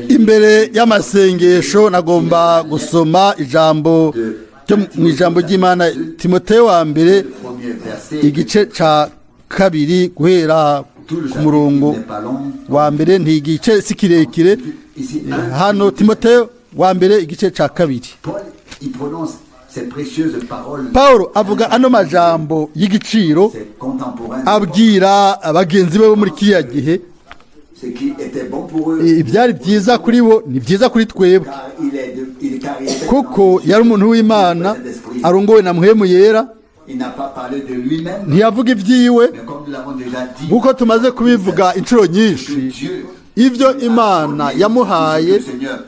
imbere y'amasengesho nagomba gusoma ijambo mu ijambo ry'Imana Timoteyo wa mbere igice ca kabiri guhera ku murongo wa mbere, ntigice si kirekire hano. Timoteyo wa mbere igice ca kabiri, Paulo avuga ano majambo y'igiciro abwira abagenzi be bo muri kiriya gihe. Ibyari byiza kuri bo ni byiza kuri twebwe, kuko yari umuntu w'Imana arongowe na Muhemu Yera. Ntiyavuga ibyiwe nk'uko tumaze kubivuga inshuro nyinshi. Ibyo Imana yamuhaye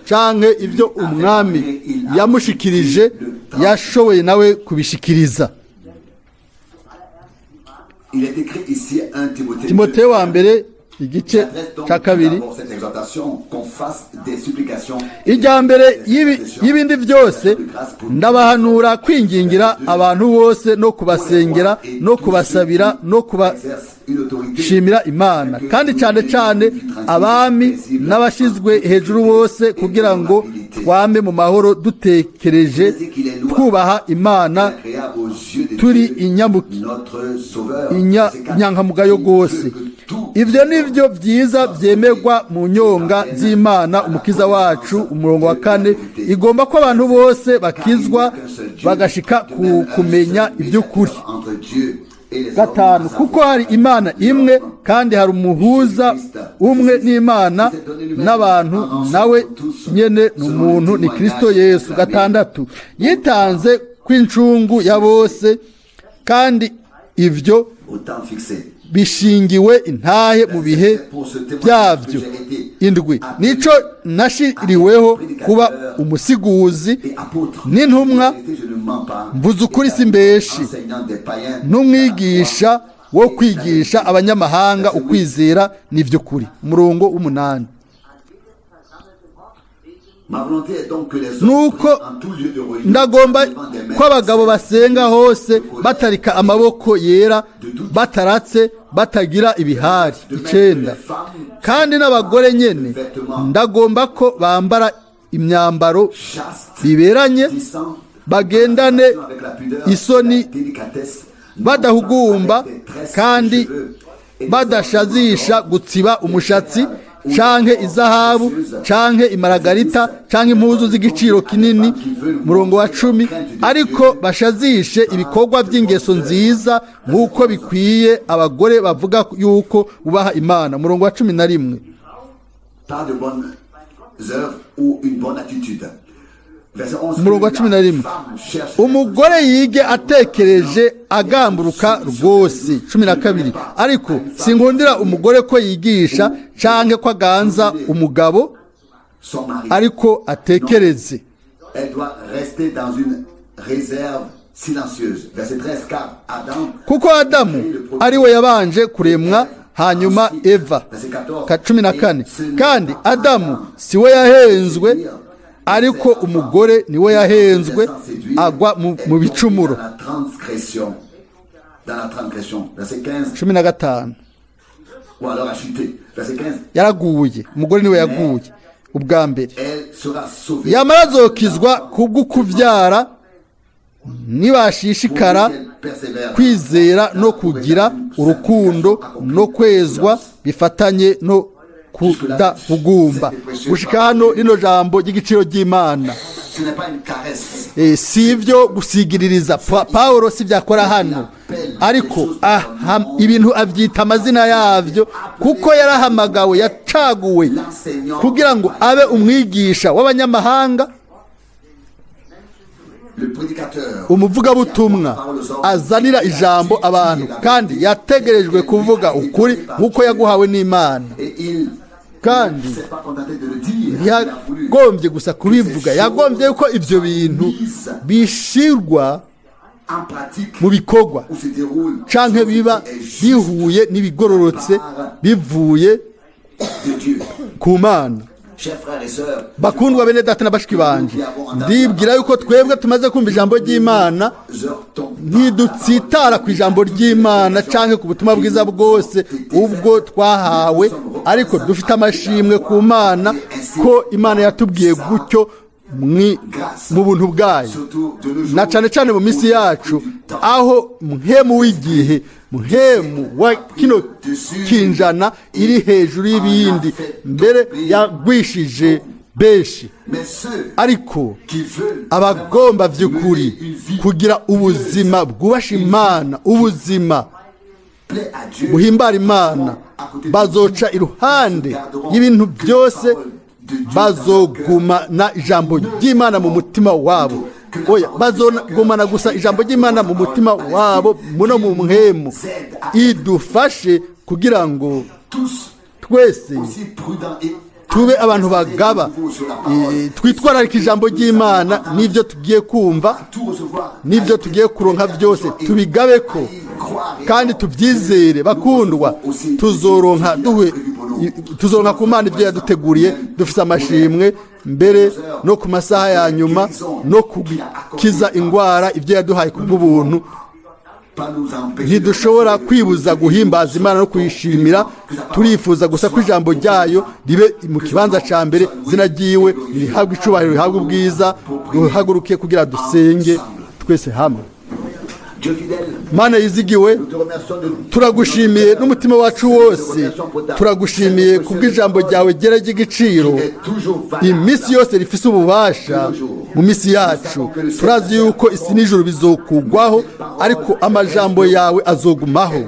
canke ibyo umwami yamushikirije yashoboye nawe kubishikiriza. Timoteyo wa mbere igice ca kabiri, ijya mbere y'ibindi byose ndabahanura kwingingira abantu bose no kubasengera no kubasabira no kubashimira Imana, kandi cyane cyane abami n'abashizwe hejuru bose, kugira ngo twame mu mahoro dutekereje twubaha Imana turi inyankamugayo rwose. Ibyo nivyo byiza byemerwa mu nyonga z'Imana umukiza wacu. Umurongo wa 4, igomba ko abantu bose bakizwa bagashika ku kumenya iby'ukuri. 5, kuko hari Imana imwe kandi hari umuhuza umwe n'Imana n'abantu, nawe nyene n'umuntu ni Kristo Yesu. 6, yitanze kw'incungu ya bose, kandi ivyo bishingiwe intahe mu bihe byavyo. 7, nico nashiriweho kuba umusiguzi n'intumwa, mvuze ukuri simbeshi, n'umwigisha wo kwigisha abanyamahanga ukwizera n'ivy'ukuri. Umurongo 8, nuko ndagomba ko abagabo basenga hose batarika amaboko yera, bataratse, batagira ibihari. 9, kandi n'abagore nyene ndagomba ko bambara imyambaro biberanye, bagendane isoni, badahugumba kandi badashazisha gutsiba umushatsi canke izahabu canke imaragarita canke impuzu z'igiciro kinini. Murongo wa 10, ariko bashazishe ibikorwa by'ingeso nziza nk'uko bikwiye abagore bavuga yuko bubaha Imana. Murongo wa 11, umurongo wa 11, umugore yige atekereje agamburuka rwose. 12, ariko sinkundira umugore ko yigisha canke ko aganza umugabo, ariko atekereze. Kuko Adamu ari we yabanje kuremwa, hanyuma Eva. 14, kandi Adamu si we yahenzwe, ariko umugore niwe yahenzwe agwa mu bicumuro. 15, yaraguye, umugore niwe yaguye ubwa mbere. Yamara azokizwa kubwo kuvyara nibashishikara kwizera no kugira urukundo no kwezwa bifatanye no kudahugumba. Gushika hano rino jambo ry'igiciro ry'Imana si ivyo gusigiririza. Paulo si vyakora hano, ariko ibintu avyita amazina yavyo, kuko yarahamagawe, yacaguwe kugira ngo abe umwigisha w'abanyamahanga, umuvugabutumwa azanira ijambo abantu, kandi yategerejwe kuvuga ukuri nk'uko yaguhawe n'Imana. Kandi yagombye gusa kubivuga, yagombye yuko ivyo bintu bishirwa mu bikorwa canke biba bihuye n'ibigororotse bivuye ku Mana. bene data na bashiki banje, ndibwira yuko twebwe tumaze kumva ijambo ry'Imana ntidutsitara ku ijambo ry'Imana cyangwa ku butumwa bwiza bwose ubwo twahawe, ariko dufite amashimwe ku Mana ko Imana yatubwiye gutyo mu buntu bwayo, na cyane cyane mu minsi yacu aho muhemu w'igihe, muhemu wa kino kinjana iri hejuru y'ibindi, mbere yagwishije benshi. Ariko abagomba by'ukuri kugira ubuzima bwubasha Imana, ubuzima buhimbara Imana, bazoca iruhande y'ibintu byose, bazogumana ijambo ry'Imana mu mutima wabo. Oya, bazogumana gusa ijambo ry'Imana mu mutima wabo muno mu muhemu. Idufashe kugira ngo twese tube abantu bagaba, twitwararika ijambo ry'Imana n'ibyo tugiye kumva, n'ibyo tugiye kuronka byose tubigabe ko kandi tubyizere. Bakundwa, tuzoronka ku Mana ibyo yaduteguriye, dufite amashimwe mbere no ku masaha ya nyuma, no kukiza indwara ibyo yaduhaye kubw'ubuntu. Ntidushobora kwibuza guhimbaza Imana no kuyishimira. Turifuza gusa ko ijambo ryayo ribe mu kibanza cya mbere, izina ryiwe rihabwe icubahiro, rihabwe ubwiza. Duhaguruke kugira dusenge twese hamwe. Mana yizigiwe, turagushimiye n'umutima wacu wose, turagushimiye kubw'ijambo ryawe ryera ry'igiciro, iminsi yose rifise ububasha mu minsi yacu. Turazi yuko isi n'ijuru bizokugwaho, ariko amajambo yawe azogumaho,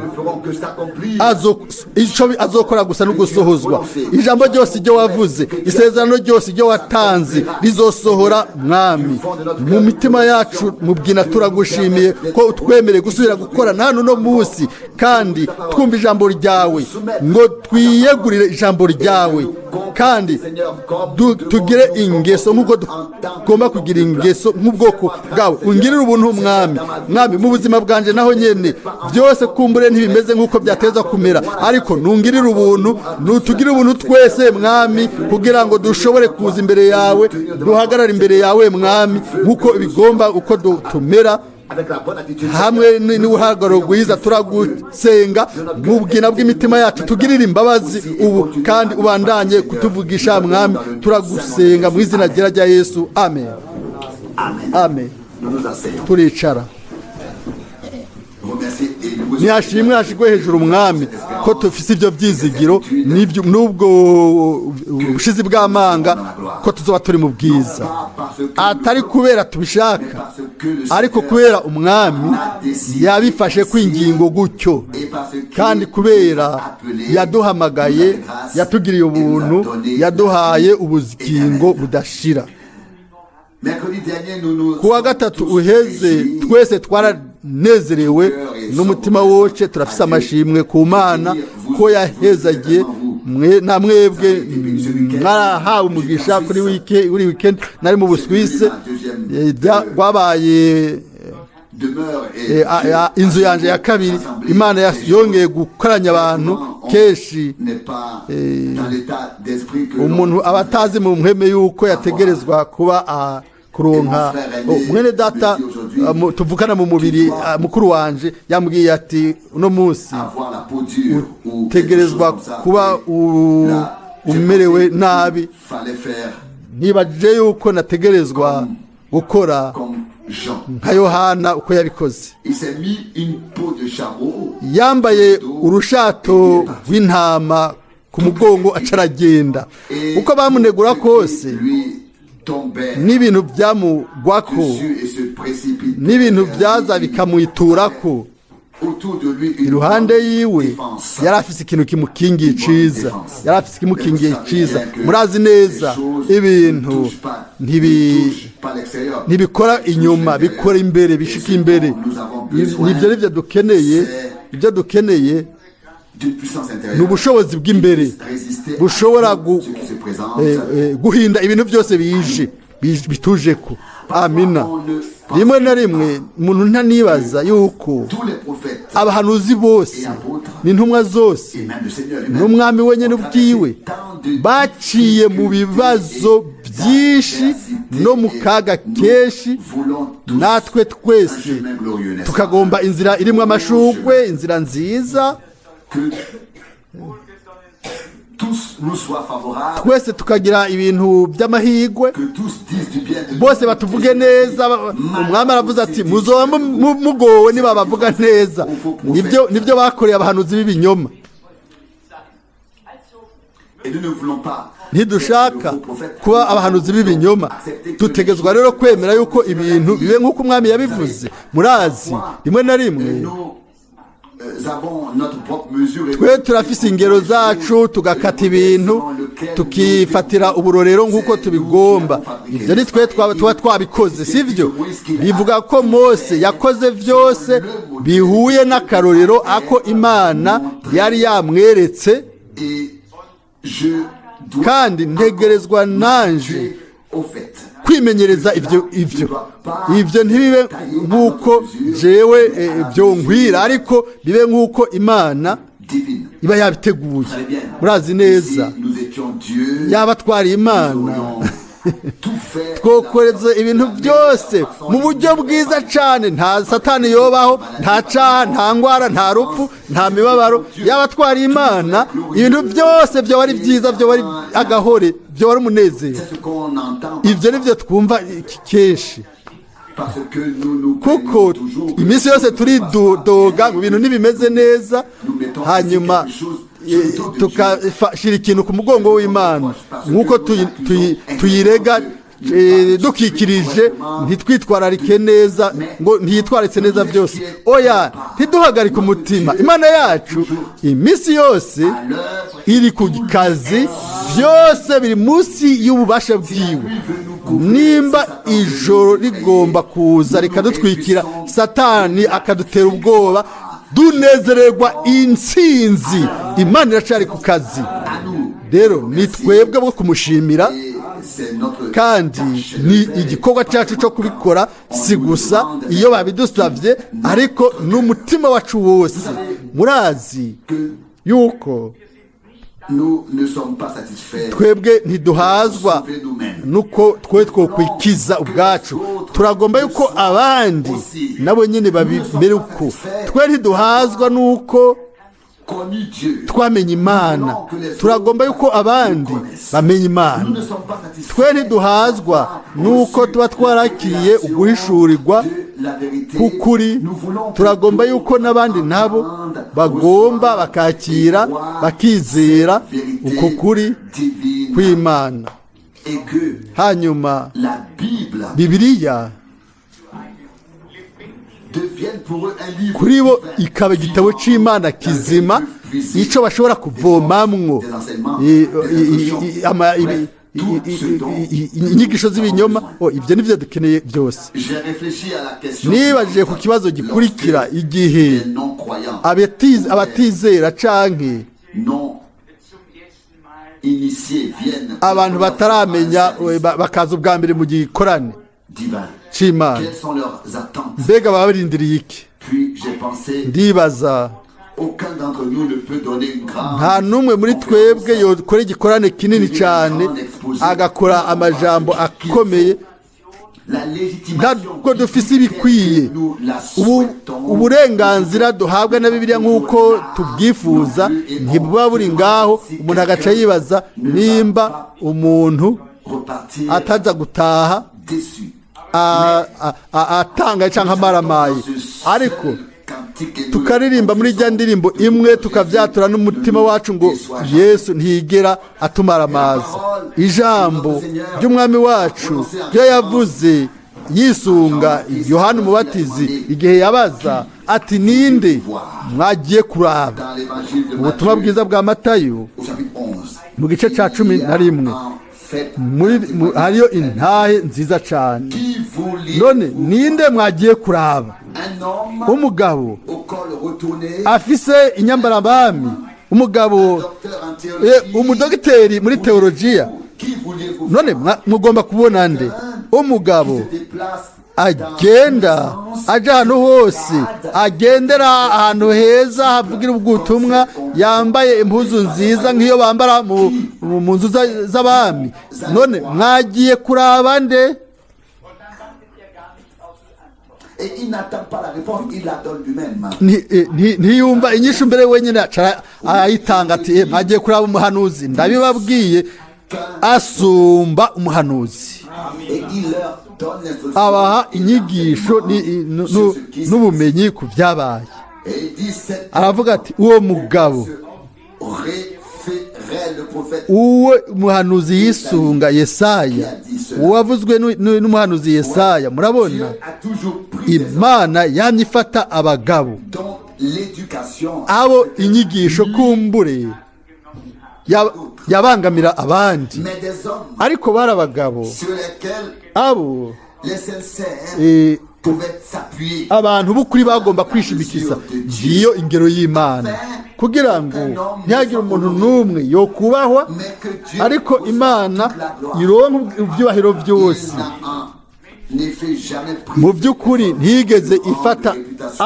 icyo azokora gusa no gusohozwa. Ijambo ryose iryo wavuze, isezerano ryose iryo watanze rizosohora. Mwami, mu mitima yacu mu bwina turagushimiye ko twemereye gusubira gukora hano no munsi, kandi twumva ijambo ryawe, ngo twiyegurire ijambo ryawe, kandi tugire ingeso nk'uko tugomba kugira ingeso nk'ubwoko bwawe. Ungirire ubuntu Mwami. Mwami, mu buzima bwanje naho nyene byose kumbure ntibimeze nk'uko byateza kumera, ariko nungirire ubuntu, nutugire ubuntu twese Mwami, kugira ngo dushobore kuza imbere yawe, duhagarara imbere yawe Mwami nk'uko bigomba, uko tumera hamwe n'ubuhagararo bwiza. Turagusenga mu bwina bw'imitima yacu, tugirire imbabazi ubu kandi ubandanye kutuvugisha Mwami. Turagusenga mu izina rya Yesu, amen. Amen. Turicara. Nihashimwe hashigwe hejuru Mwami ko tufise ibyo byizigiro n'ubwo ubushizi bw'amanga ko tuzoba turi mu bwiza, atari kubera tubishaka, ariko kubera Umwami yabifashe kwingingo gutyo, kandi kubera yaduhamagaye, yatugiriye ubuntu, yaduhaye ubugingo budashira. Kuwa gatatu uheze twese twaranezerewe n'umutima woce, turafise amashimwe ku Mana ko yahezagiye na mwebwe mwarahawe umugisha kuri weekend. Nari mu Buswise, rwabaye inzu yanje ya kabiri. Imana yongeye gukoranya abantu kenshi. Umuntu abatazi mu mpeme yuko yategerezwa kuba kuronka mwene data tuvukana mu mubiri, mukuru wanje yambwiye ati uno munsi utegerezwa kuba umerewe nabi. Nibajije yuko nategerezwa gukora nka Yohana uko yabikoze. Yambaye urushato rw'intama ku mugongo acaragenda. Uko bamunegura kose, n'ibintu byamugwako, n'ibintu byaza bikamuyiturako, iruhande yiwe yari afise ikintu kimukingiye ciza, yari afise ikimukingiye ciza. Murazi neza ibintu ntibikora inyuma, bikora imbere, bishika imbere. Nibyo nivyo dukeneye. Ibyo dukeneye ni ubushobozi bw'imbere bushobora guhinda ibintu byose bitujeko. Amina. Rimwe na rimwe umuntu ntanibaza yuko abahanuzi bose n'intumwa zose n'Umwami wenyine ubwiwe baciye mu bibazo byinshi no mu kaga kenshi natwe twese tukagomba inzira irimo amashugwe, inzira nziza, twese tukagira ibintu by'amahirwe, bose batuvuge neza. Umwami aravuze ati muzoba mugowe niba bavuga neza. Nibyo bakoreye abahanuzi b'ibinyoma. Ntidushaka kuba abahanuzi b'ibinyoma, dutegezwa rero kwemera yuko ibintu bibe nk'uko umwami yabivuze. Murazi rimwe na rimwe twe turafise ingero zacu, tugakata ibintu tukifatira uburorero nk'uko tubigomba. Ibyo ni twe tuba twabikoze, sivyo? Bivuga ko Mose yakoze byose bihuye n'akarorero ako Imana yari yamweretse, kandi ntegerezwa nanje kwimenyereza ibyo ntibibe nk'uko jewe byongwira, ariko bibe nk'uko Imana iba yabiteguye. Murazi neza yaba twari Imana twokoreze ibintu byose mu buryo bwiza cyane, nta satani yobaho, nta caha, nta ngwara, nta rupfu, nta mibabaro. yaba twari Imana ibintu byose byo ari byiza, byo ari agahore, byo ari umunezero. Ibyo nibyo twumva kenshi, kuko iminsi yose turidoga ngo ibintu ntibimeze neza, hanyuma tukashira ikintu ku mugongo w'Imana nk'uko tuyirega dukikirije, ntitwitwararike neza, ngo ntiyitwaritse neza byose. Oya, ntiduhagarike umutima. Imana yacu iminsi yose iri ku kazi, byose biri munsi y'ububasha bwiwe. Nimba ijoro rigomba kuza rikadutwikira, satani akadutera ubwoba, dunezererwa intsinzi. Imana iracari ku kazi. Rero ni twebwe bwo kumushimira, kandi ni igikorwa cyacu cyo kubikora, si gusa iyo babidusabye, ariko n'umutima wacu wose. Murazi yuko twebwe ntiduhazwa nuko twe twokwikiza ubwacu, turagomba yuko abandi nabo nyine babimere uko. Twe ntiduhazwa nuko twamenye Imana, turagomba yuko abandi bamenye Imana. Twe ntiduhazwa nuko tuba twarakiriye uguhishurirwa k'ukuri, turagomba yuko n'abandi nabo bagomba bakakira, bakizera uko kuri kw'Imana. Hanyuma Bibiliya kuri bo ikaba igitabo cy'Imana kizima, icyo bashobora kuvomamwo inyigisho z'ibinyoma. Ibyo nibyo dukeneye byose. Nibajije ku kibazo gikurikira, igihe abatizera canke abantu bataramenya bakaza ubwa mbere mu gikorane c'Imana, mbega baba barindiriye iki? Ndibaza nta n'umwe muri twebwe yokora igikorane kinini cyane agakora amajambo akomeye, ntabwo dufise ibikwiye. Uburenganzira duhabwa na Bibiliya nk'uko tubwifuza ntibuba buri ngaho. Umuntu agaca yibaza nimba umuntu ataza gutaha atanga cyangwa amaramaye, ariko tukaririmba muri rya ndirimbo imwe, tukavyatura n'umutima wacu ngo Yesu ntiyigera atumaramaza. Ijambo ry'umwami wacu ryo yavuze yisunga Yohana Umubatizi igihe yabaza ati ninde mwagiye kuraba? Mu butumwa bwiza bwa Matayo mu gice ca 11 hariyo intahe nziza cyane. None ninde mwagiye kuraba? Umugabo afise inyambarabami, umugabo umudogiteri muri teologiya. None mugomba kubona nde? Umugabo agenda aja ahantu hose, agendera ahantu heza havugira ubutumwa, yambaye impuzu nziza nk'iyo bambara mu nzu z'abami. None mwagiye kuraba nde? ntiyumva inyishu mbere wenyine arayitanga ati mwagiye kuraba umuhanuzi ndabibabwiye asumba umuhanuzi abaha inyigisho n'ubumenyi ku byabaye aravuga ati uwo mugabo uwo umuhanuzi yisunga Yesaya uwavuzwe n'umuhanuzi Yesaya murabona Imana yamye ifata abagabo abo inyigisho kumbure yabangamira abandi ariko bari abagabo abo abantu b'ukuri bagomba kwishimikiza ngiyo ingero y'Imana kugira ngo ntihagire umuntu n'umwe yo kubahwa ariko Imana ironka ibyubahiro byose mu by'ukuri ntigeze ifata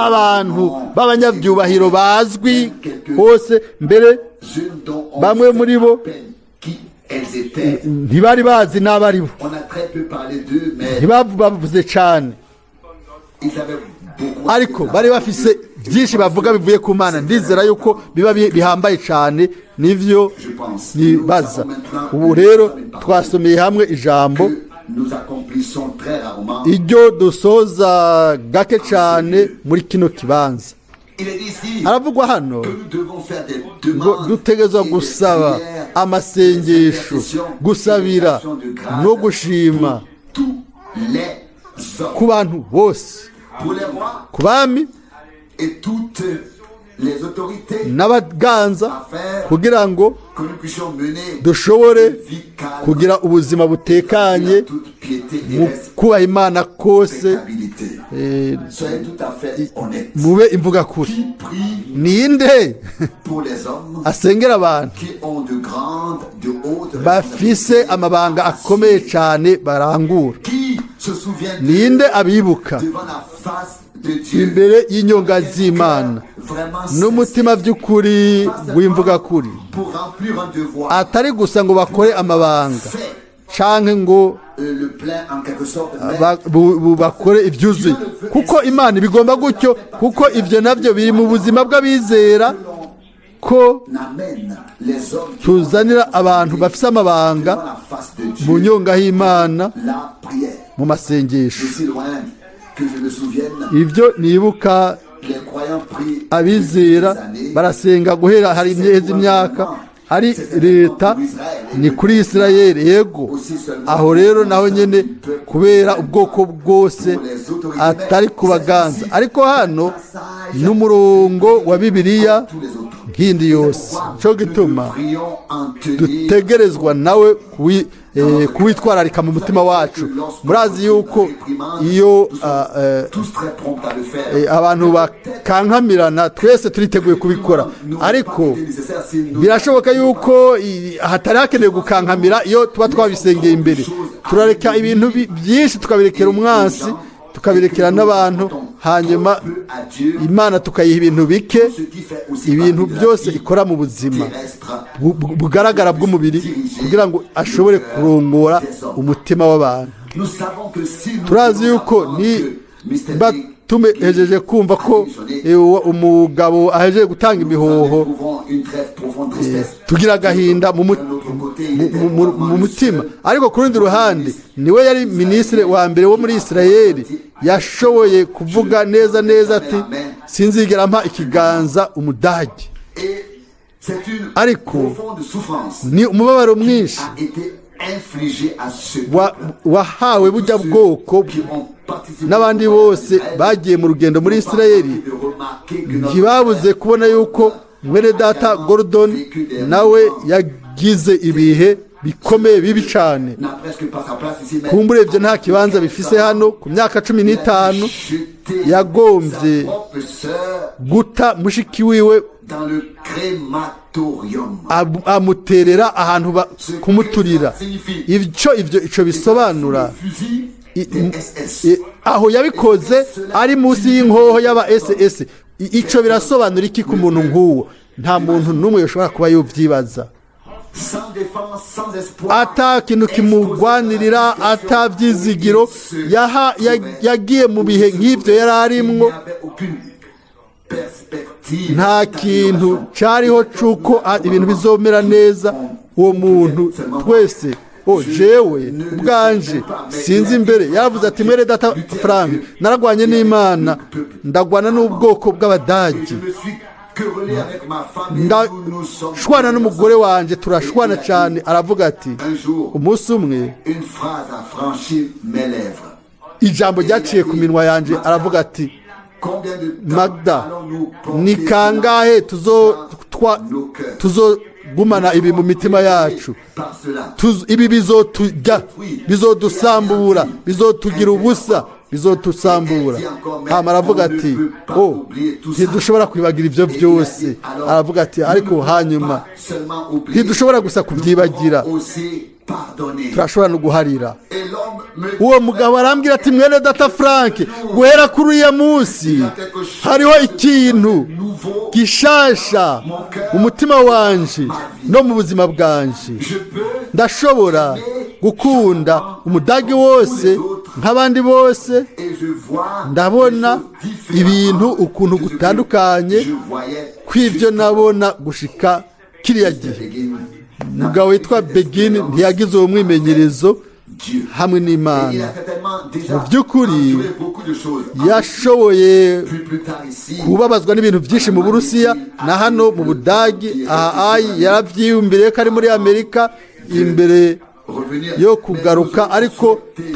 abantu b'abanyabyubahiro bazwi hose mbere bamwe muri bo ntibari bazi n'abari bo ntibavuze cyane ariko bari bafise byinshi bavuga bivuye ku Mana ndizera yuko biba bihambaye cyane nivyo nibaza ubu rero twasomeye hamwe ijambo iryo dusoza gake cyane muri kino kibanza haravugwa hano ngo dutegerezwa gusaba amasengesho gusabira no gushima ku bantu bose ku bami n'abaganza kugira ngo dushobore kugira ubuzima butekanye mu kubaha Imana kose mube imvuga kuri ninde asengera abantu bafise amabanga akomeye cyane barangura ninde abibuka imbere y'inyonga z'Imana n'umutima by'ukuri w'imvuga kuri atari gusa ngo bakore amabanga canke ngo bakore ibyuzuye kuko Imana bigomba gutyo kuko ivyo navyo biri mu buzima bw'abizera ko tuzanira abantu bafise amabanga mu nyonga y'Imana mu masengesho ibyo nibuka abizera barasenga guhera hari imyaka hari leta ni kuri Isirayeli yego aho rero naho nyene kubera ubwoko bwose atari kubaganza ariko hano n'umurongo wa Bibiliya nkindi yose cyo gituma dutegerezwa nawe kuwitwararika mu mutima wacu murazi yuko iyo abantu bakankamirana twese turiteguye kubikora ariko birashoboka yuko hatari hakenewe gukankamira iyo tuba twabisengeye imbere turareka ibintu byinshi tukabirekera umwansi tukabirekera n'abantu hanyuma Imana tukayiha ibintu bike ibintu byose ikora mu buzima bugaragara bw'umubiri kugira ngo ashobore kurongora umutima w'abantu turazi yuko tumejeje kumva ko umugabo ahejeje gutanga imihoho tugira agahinda mu mutima ariko ku rundi ruhande niwe yari minisitiri wa mbere wo muri Isirayeli yashoboye kuvuga neza ati sinzigera mpa ikiganza Umudage ariko ni umubabaro mwinshi wahawe bujya bwoko n'abandi bose bagiye mu rugendo muri Isirayeli ntibabuze kubona yuko mwene data Gordon nawe yagize ibihe bikomeye bibi cyane kumbure ibyo nta kibanza bifise hano ku myaka 15 yagombye guta mushiki wiwe amuterera ahantu kumuturira icyo bisobanura aho yabikoze ari munsi y'inkoho y'aba SS icyo birasobanura iki ku muntu nk'uwo nta muntu n'umwe ushobora kuba yubyibaza ata kintu kimugwanirira, ata byizigiro, yagiye mu bihe nk'ibyo yari arimwo. Nta kintu cyariho cy'uko ibintu bizomera neza. Uwo muntu twese, jewe ubwanje sinzi imbere, yaravuze ati mwere data Frank, naragwanye n'Imana, ndagwana n'ubwoko bw'Abadage, ndashwana n'umugore wanje, turashwana cyane. Aravuga ati umunsi umwe ijambo ryaciye ku minwa yanje, aravuga ati Magda, ni kangahe tuzogumana ibi mu mitima yacu, ibi bizotujya, bizodusambura, bizotugira ubusa, bizodusambura. Hama aravuga ati ntidushobora kwibagira ibyo byose. Aravuga ati ariko hanyuma ntidushobora gusa kubyibagira, turashobora no guharira. Uwo mugabo arambwira ati mwene data Frank, guhera kuri uyu munsi hariho ikintu gishasha mu mutima wanje no mu buzima bwanje. Ndashobora gukunda Umudage wose nk'abandi bose. Ndabona ibintu ukuntu gutandukanye kw'ibyo nabona gushika kiriya gihe. Umugabo witwa Begin ntiyagize uwo mwimenyerezo hamwe n'Imana. Mu by'ukuri yashoboye kubabazwa n'ibintu byinshi mu Burusiya na hano mu Budagi. Yarabyiyumviriye ko ari muri Amerika imbere yo kugaruka, ariko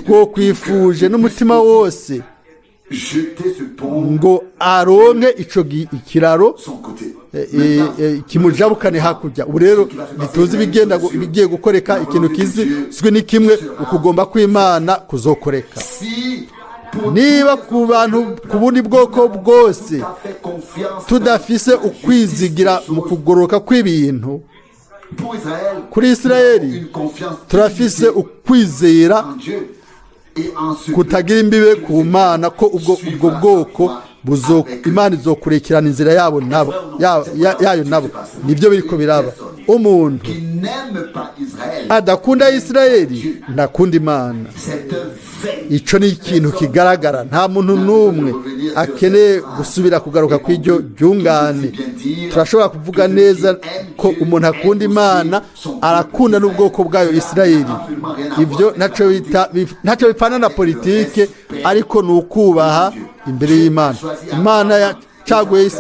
twokwifuje n'umutima wose ngo aronke ico ikiraro kimujabukane hakurya. Ubu rero ntituzi ibigiye gukoreka. Ikintu kizwi ni kimwe, ukugomba kw'Imana kuzokoreka. Niba ku bantu ku bundi bwoko bwose tudafise ukwizigira mu kugoroka kw'ibintu, kuri Isirayeli turafise ukwizera kutagira imbibe ku Mana, ko ubwo bwoko Imana izokurikirana inzira yayo nabo. Nibyo biriko biraba. Umuntu adakunda Isirayeli ntakunda Imana. Ico ni ikintu kigaragara. Nta muntu n'umwe akeneye gusubira kugaruka kw'iryo ryungane. Turashobora kuvuga neza ko umuntu akunda Imana, arakunda n'ubwoko bwayo Isirayeli. Ibyo ntacyo bipfana na politike, ariko ni ukubaha imbere y'Imana. Imana yacaguye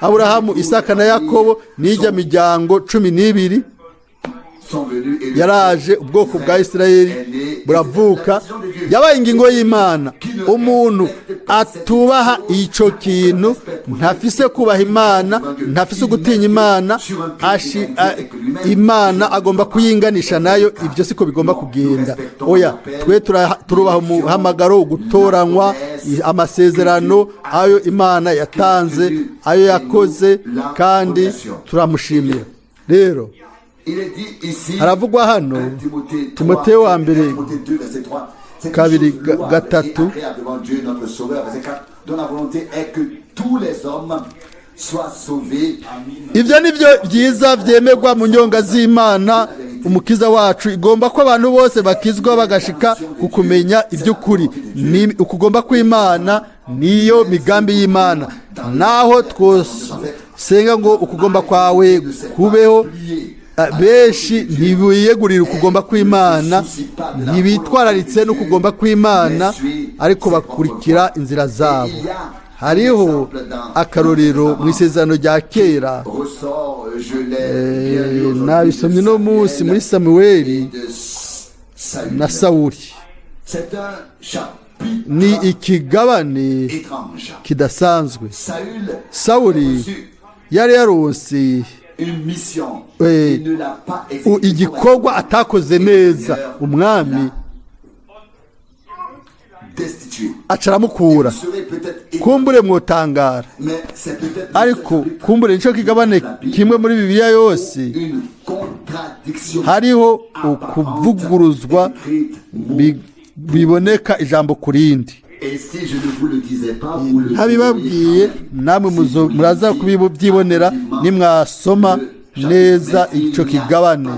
Aburahamu, Isaka na Yakobo n'ijya miryango 12. Yaraje, ubwoko bwa Isirayeli buravuka, yabaye ingingo y'Imana. Umuntu atubaha ico kintu ntafise kubaha Imana, ntafise gutinya Imana, Imana agomba kuyinganisha nayo. Ibyo siko bigomba kugenda. Oya, twe turubaha umuhamagaro, gutoranywa, amasezerano ayo Imana yatanze, ayo yakoze, kandi turamushimira. Rero haravugwa hano Timoteyo wa mbere 2:3, ibyo nibyo byiza byemerwa mu nyonga z'Imana umukiza wacu. Igomba ko abantu bose bakizwa bagashika ku kumenya iby'ukuri. Ni ukugomba kw'Imana, niyo migambi y'Imana. Naho twosenga ngo ukugomba kwawe kubeho, benshi ntibiyegurira ukugomba kw'Imana, ntibitwararitse n'ukugomba kw'Imana, ariko bakurikira inzira zabo. Hariho akarorero mu isezerano rya kera, nabisomye no munsi muri Samuweli na Sawuli. Ni ikigabane kidasanzwe. Sawuli yari yaronse igikorwa atakoze neza. Umwami acaramukura. Kumbure mwotangara, ariko kumbure nico kigabane kimwe muri Bibiliya yose hariho ukuvuguruzwa biboneka ijambo kurindi. Habibabwiye namwe muraza kubibyibonera nimwasoma neza icyo kigabane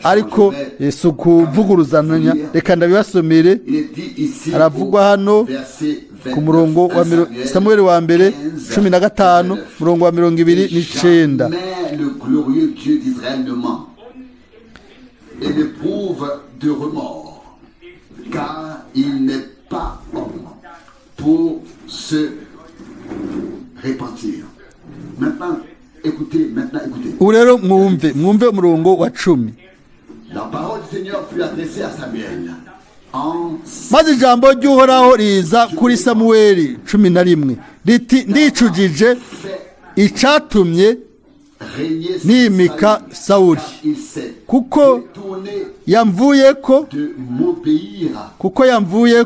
ariko si ukuvuguruzanya. reka ndabibasomere. haravugwa hano ku murongo wa Samuel wa mbere 15 murongo wa 29. Et n'éprouve de remords, car il n'est pas homme pour se repentir. Maintenant, écoutez. ubu rero mwumve umurongo wa 10. La parole du Seigneur fut adressée à Samuel. maze ijambo ry'uhoraho riza kuri Samueli 11 riti, ndicujije icatumye nimika Sawuli, kuko yamvuye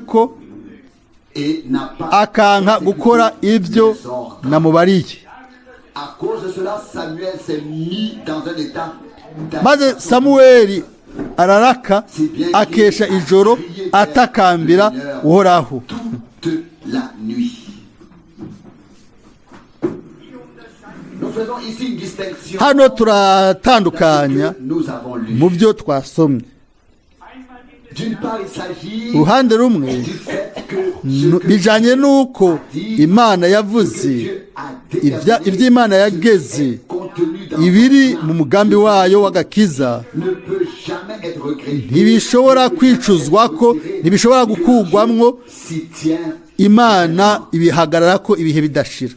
ko akanka gukora ibyo namubariye. maze Samueli araraka akesha ijoro atakambira uhoraho. hano turatandukanya mu byo twasomye. uruhande rumwe bijanye n'uko Imana yavuze iby'Imana yageze, ibiri mu mugambi wayo w'agakiza ntibishobora kwicuzwa ko, ntibishobora gukugwamwo. Imana ibihagarara ko ibihe bidashira.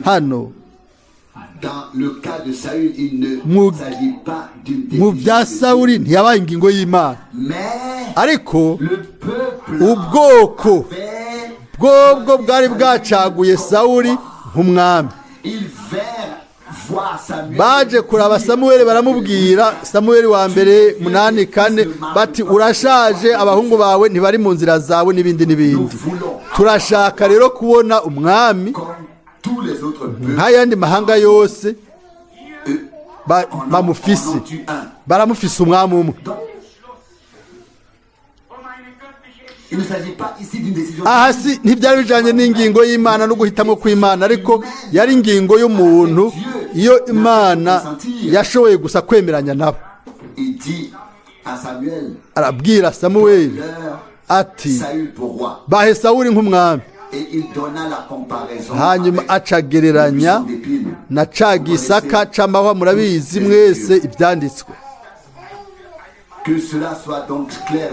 hano mu bya Sawuli ntiyabaye ingingo y'Imana, ariko ubwoko bwobwo bwari bwacaguye Sawuli nk'umwami. baje kuraba Samuel baramubwira, Samuel wa mbere 8:4 bati, urashaje, abahungu bawe ntibari mu nzira zawe, n'ibindi n'ibindi. turashaka rero kubona umwami nk'ayandi mahanga yose bamufise, baramufise umwami umwe. aha si ntibyari bijanye n'ingingo y'Imana no guhitamo kw'Imana, ariko yari ingingo y'umuntu. iyo Imana yashoboye gusa kwemeranya nabo. arabwira Samuel ati, bahe Sawuli nk'umwami. hanyuma acagereranya na ca gisaka c'amahwa. murabizi mwese ibyanditswe.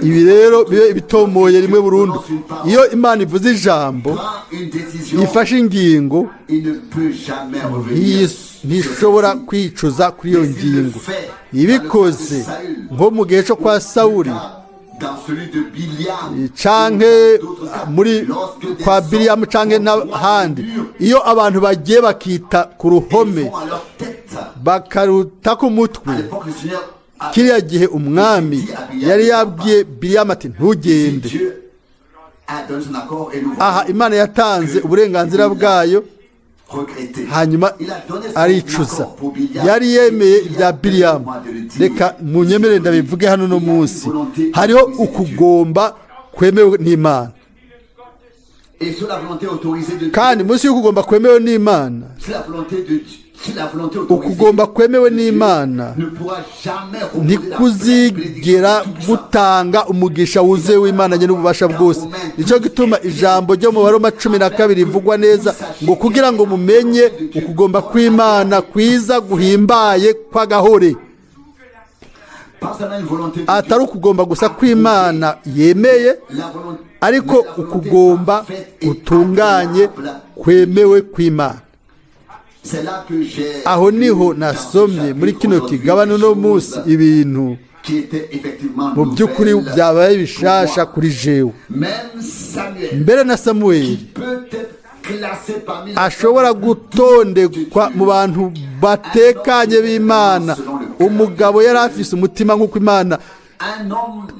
ibi rero bibe bitomoye rimwe burundu. iyo Imana ivuze ijambo, ifashe ingingo, ntishobora kwicuza kuri iyo ngingo. ibikoze nko mu gihe cyo kwa Sawuli canke muri kwa Biliyamu canke n'ahandi, iyo abantu bagiye bakita ku ruhome bakaruta ku mutwe, kiriya gihe umwami yari yabwiye Biliyamu ati, ntugende. aha Imana yatanze uburenganzira bwayo, hanyuma aricuza. yari yemeye ibya Biliyamu. reka munyemerere ndabivuge hano no munsi. hariho ukugomba kwemewe n'Imana, kandi munsi y'ukugomba kwemewe n'Imana, ukugomba kwemewe n'Imana ntikuzigera gutanga umugisha wuzuye w'Imana nyine ububasha bwose. nicyo gituma ijambo ryo mu Baroma 12 rivugwa neza ngo kugira ngo mumenye ukugomba kw'Imana kwiza guhimbaye kw'agahore, atari ukugomba gusa kw'Imana yemeye, ariko ukugomba utunganye kwemewe kw'Imana. aho niho nasomye muri kino kigabane no munsi ibintu mu by'ukuri byabaye bishasha kuri jewe. mbere na Samueli ashobora gutondekwa mu bantu batekanye b'Imana. umugabo yari afise umutima nk'uko Imana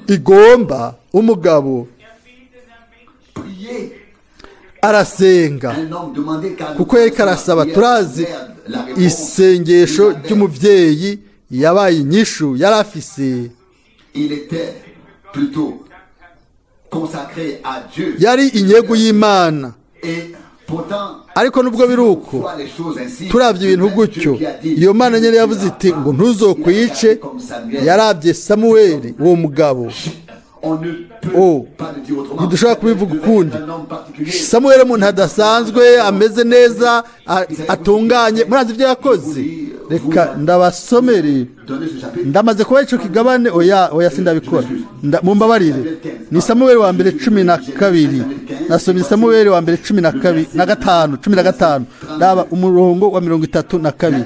igomba. umugabo arasenga kuko yari karasaba. turazi isengesho ry'umuvyeyi yabaye inyishu yari afise. yari inyegu y'Imana, ariko nubwo biri uko turabye ibintu gutyo iyo mana nyine yavuze iti ngo ntuzokwice yarabye Samuweli uwo mugabo ntidushobora kubivuga ukundi. Samuweli umuntu adasanzwe ameze neza atunganye murazi ibyo yakoze. Reka ndabasomere ndamaze kuba icyo kigabane oya sindabikora mumbabarire. Ni Samuweli wa mbere 12 nasomye Samuweli wa mbere 15 ndaba umurongo wa 32.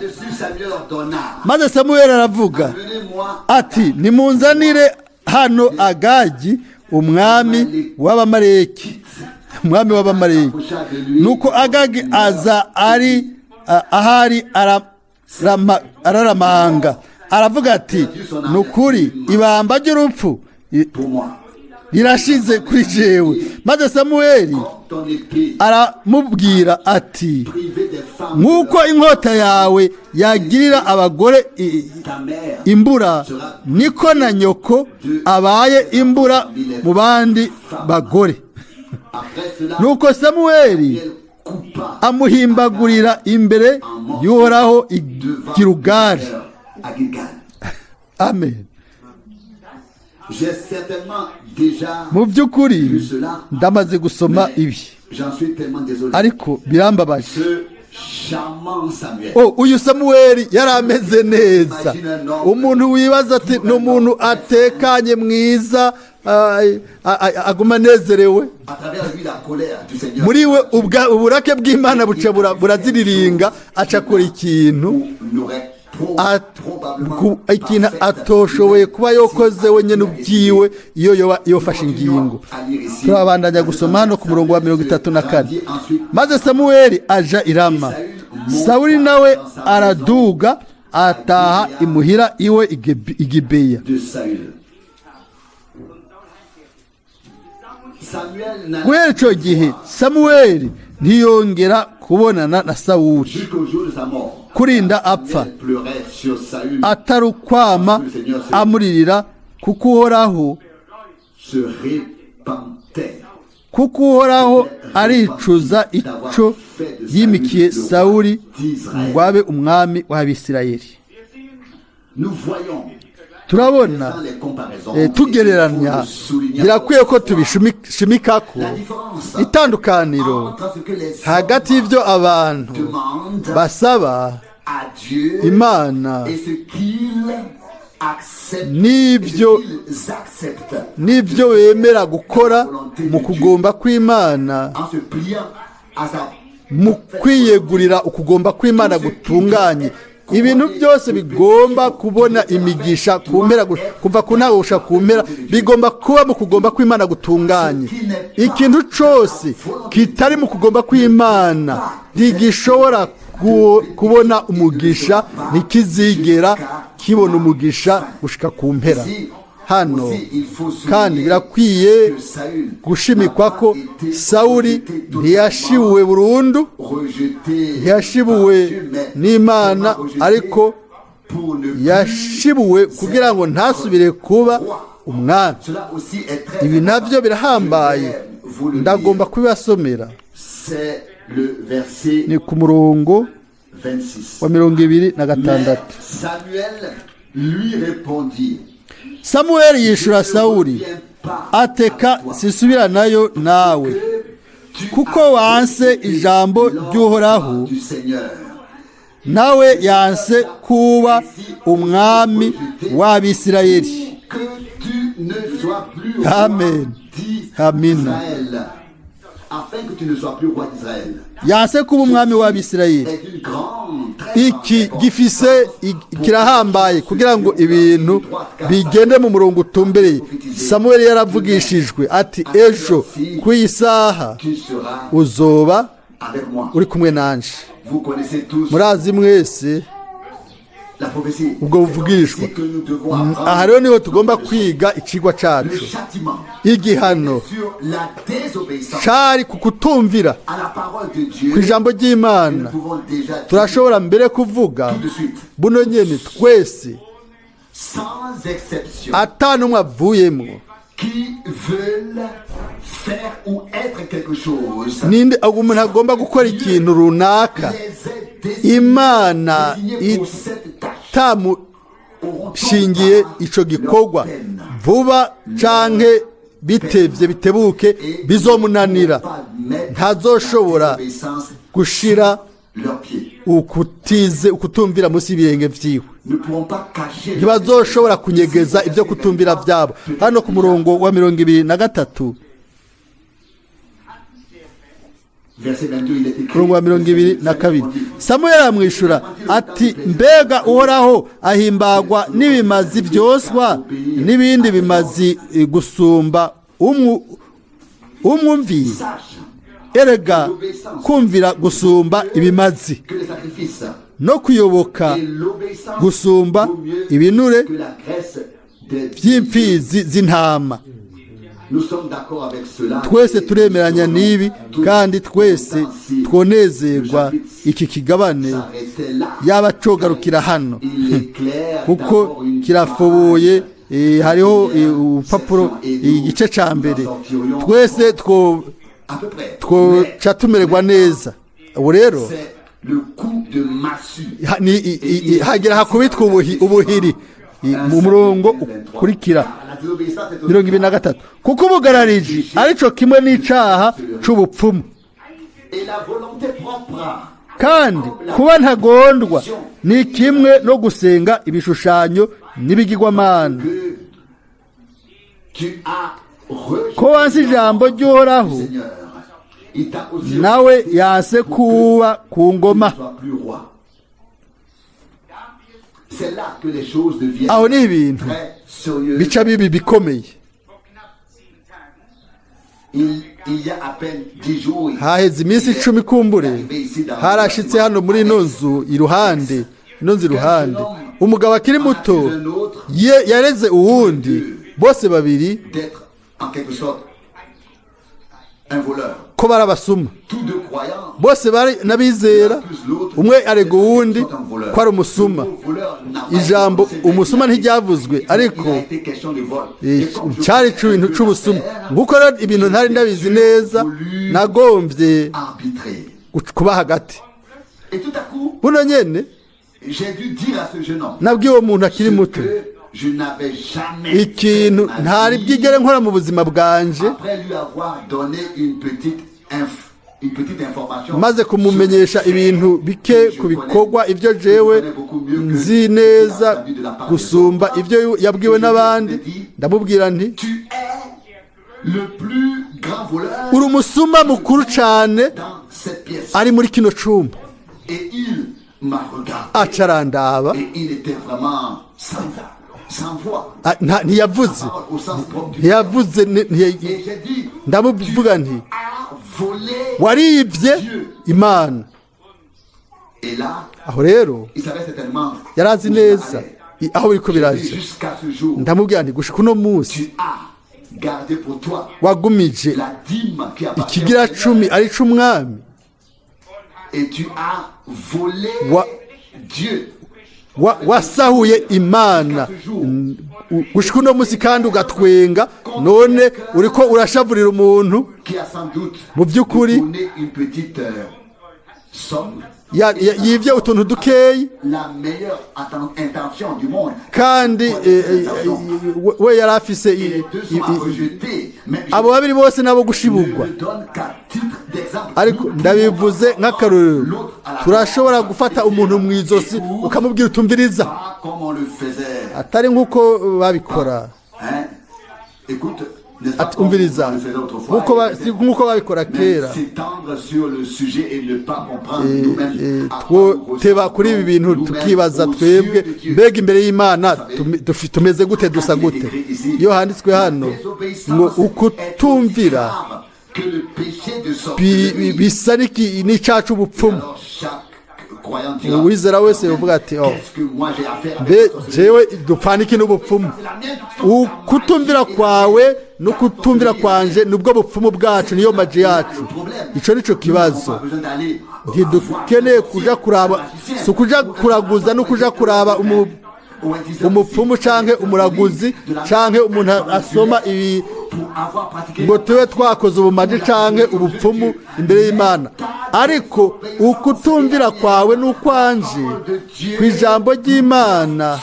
Maze Samuweli aravuga ati nimunzanire hano Agagi umwami w'Abamaleki. Nuko Agagi aza ari ahari araramanga aravuga ati nukuri ibamba ry'urupfu rirashize kuri jewe. Maze Samuweli aramubwira ati nk'uko inkota yawe yagirira abagore imbura niko na nyoko abaye imbura mu bandi bagore. Nuko Samuweli amuhimbagurira imbere y'Uhoraho i Gilugali. Amen. Mu by'ukuri ndamaze gusoma ibi ariko birambabaje. Uyu Samuweli yari ameze neza, umuntu wibaza ati ni umuntu atekanye mwiza aguma anezerewe. Muri we uburake bw'Imana buca buraziriringa acakora ikintu atoshoboye kuba yokoze wenyine ubyiwe iyo yofashe ingingo. Turabandanya gusoma hano ku murongo wa 34. Maze Samuweli aja i Rama, Sawuli nawe araduga ataha imuhira iwe i Gibeya. Guhera icyo gihe Samuweli ntiyongera kubonana na Sawuli kurinda apfa, atarukwama amuririra kuko Uhoraho aricuza ico yimikiye Sawuli ngo abe umwami w'Abisirayeli. Turabona tugereranya birakwiye ko tubishimikako itandukaniro hagati y'ibyo abantu basaba Imana n'ibyo bemera gukora mu kugomba kw'Imana, mu kwiyegurira ukugomba kw'Imana gutunganye. Ibintu byose bigomba kubona imigisha kumpera kuva kunagusha kumpera bigomba kuba mu kugomba kw'Imana gutunganye. Ikintu cyose kitari mu kugomba kw'Imana ntigishobora kubona umugisha, ntikizigera kibona umugisha gushika kumpera. Hano kandi birakwiye gushimikwa ko Sawuli ntiyashibuwe burundu, ntiyashibuwe n'Imana, ariko yashibuwe kugira ngo ntasubire kuba umwami. Ibi nabyo birahambaye, ndagomba kubibasomera. Ni ku murongo wa 26. Samuweli yishura Sawuli ateka sisubira nayo nawe kuko wanse ijambo ry'Uhoraho, nawe yanse kuba umwami w'Abisirayeli. Amen. Amina. Yanse kuba umwami w'Abisirayeli. Iki gifise kirahambaye kugira ngo ibintu bigende mu murongo utumbereye. Samuweli yaravugishijwe ati ejo ku isaha uzoba uri kumwe nanje. Murazi mwese ubwo buvugishwa. Aha rero niho tugomba kwiga ikigwa cacu. Igihano cari kukutumvira ku ijambo ry'Imana. Turashobora mbere kuvuga buno nyene twese atanumwe avuyemwo faire ou être quelque chose. ninde umuntu agomba gukora ikintu runaka Les aides imana désignées pour cette tâche itamushingiye ico gikorwa vuba canke bitevye bitebuke bizomunanira ntazoshobora gushira leurs pieds. ukutumvira munsi y'ibirenge vyiwe Ne pourront pas cacher. ntibazoshobora kunyegeza ibyo kutumvira byabo. Hano ku murongo wa 23 Verset 22, il est écrit. murongo wa 22 Samweli aramwishura ati mbega uhoraho ahimbagwa n'ibimazi vyoswa n'ibindi bimazi gusumba umwumviye Sache erega kumvira gusumba ibimazi que les sacrifices no kuyoboka et l'obéissance gusumba vaut mieux ibinure que la graisse des vy'imfizi z'intama. Nous sommes d'accord avec cela. Twese turemeranya n'ibi kandi twese twonezerwa iki kigabane S'arrêter là. yaba cogarukira hano Il est clair kuko d'avoir une kirafoboye hariho urupapuro igice ca mbere twese à peu près. twoca tumererwa neza. Ubu rero C'est le coup de massue. hagira hakubitwa ubuhiri mu murongo ukurikira La désobéissance est aussi 23 kuko ubugarariji arico kimwe n'icaha c'ubupfumu et la volonté propre. kandi kuba ntagondwa ni kimwe no gusenga ibishushanyo n'ibigirwamana. Que tu as rejeté ko wansi ijambo ry'uhoraho le Seigneur. Il t'a aussi nawe yase kuba ku ngoma. ne sois plus roi. C'est là que les choses deviennent aho ni ibintu très sérieuses. bica bibi bikomeye. Il y a à peine 10 jours. haheze iminsi 10 kumbure harashitse hano muri ino nzu iruhande umugabo akiri muto yareze uwundi bose babiri d'être en quelque sorte un voleur. ko barabasuma Tous deux croyants. bose bari n'abizera umwe arega uwundi ko ari umusuma. Ijambo umusuma ntiryavuzwe ariko cyari ikintu c'ubusuma. Nguko rero ibintu ntari ndabizi neza nagombye kuba hagati. Et tout à coup, buno nyene j'ai dû dire à ce jeune homme nabwiye uwo muntu akiri ce muto que je n'avais jamais ikintu fait de ma ntari vie. bwigere nkora mu buzima bwanje Après lui avoir donné une petite information, maze kumumenyesha ibintu bike ku bikorwa ibyo jewe nzi neza gusumba ibyo yabwiwe n'abandi ndamubwira nti tu es le plus grand voleur uri umusuma mukuru cane dans cette pièce. ari muri kino cumba. Et il m'a regardé acarandaba et il était vraiment sans voix. ntiyavuze Au sens propre du ntiyavuze Et j'ai dit, ndamuvuga nti a volé. waribye imana. Et là, aho rero il savait certainement yari azi où neza ça allait. aho biriko Et biraje. jusqu'à ce jour, ndamubwira nti gushika uno munsi tu as gardé pour toi wagumije la dîme qui appartient ikigira au Seigneur. 10 ari c'umwami Et tu as volé Wa- Dieu. wasahuye imana gushika uno munsi kandi ugatwenga none uriko urashavurira umuntu Qui a sans doute mu by'ukuri donné une petite somme, yivye utuntu dukeyi la meilleure intention du monde. kandi we yari afise Et les deux sont à rejeter. Mais je abo babiri bose nabo gushibugwa. ne donne qu'à titre d'exemple. ariko ndabivuze nk'akarorero turashobora gufata umuntu mu izosi ukamubwira utumviriza Pas comme on le faisait. atari nk'uko babikora Hein? Écoute, n'est-ce pas ati comme on le umviriza faisait autrefois? nk'uko babikora Mais kera. s'étendre sur le sujet et ne pas comprendre nous-mêmes. twoteba kuri ibi bintu tukibaza twebwe mbega imbere y'imana tumeze gute dusa gute. iyo handitswe hano ngo ukutumvira bisa n'icyaha c'ubupfumu. uwizera wese yovuga ati mbe jewe dupfana iki n'ubupfumu. ukutumvira kwawe no kutumvira kwanje nubwo bupfumu bwacu niyo maji yacu. ico nico kibazo. ntidukeneye kuja kuraba si ukuja kuraguza no kuja kuraba umupfumu canke umuraguzi canke umuntu asoma ibi pour avoir pratiqué ngo tube twakoze ubumaji canke ubupfumu imbere y'Imana, ariko ukutumvira kwawe n'ukwanje ku ijambo ry'Imana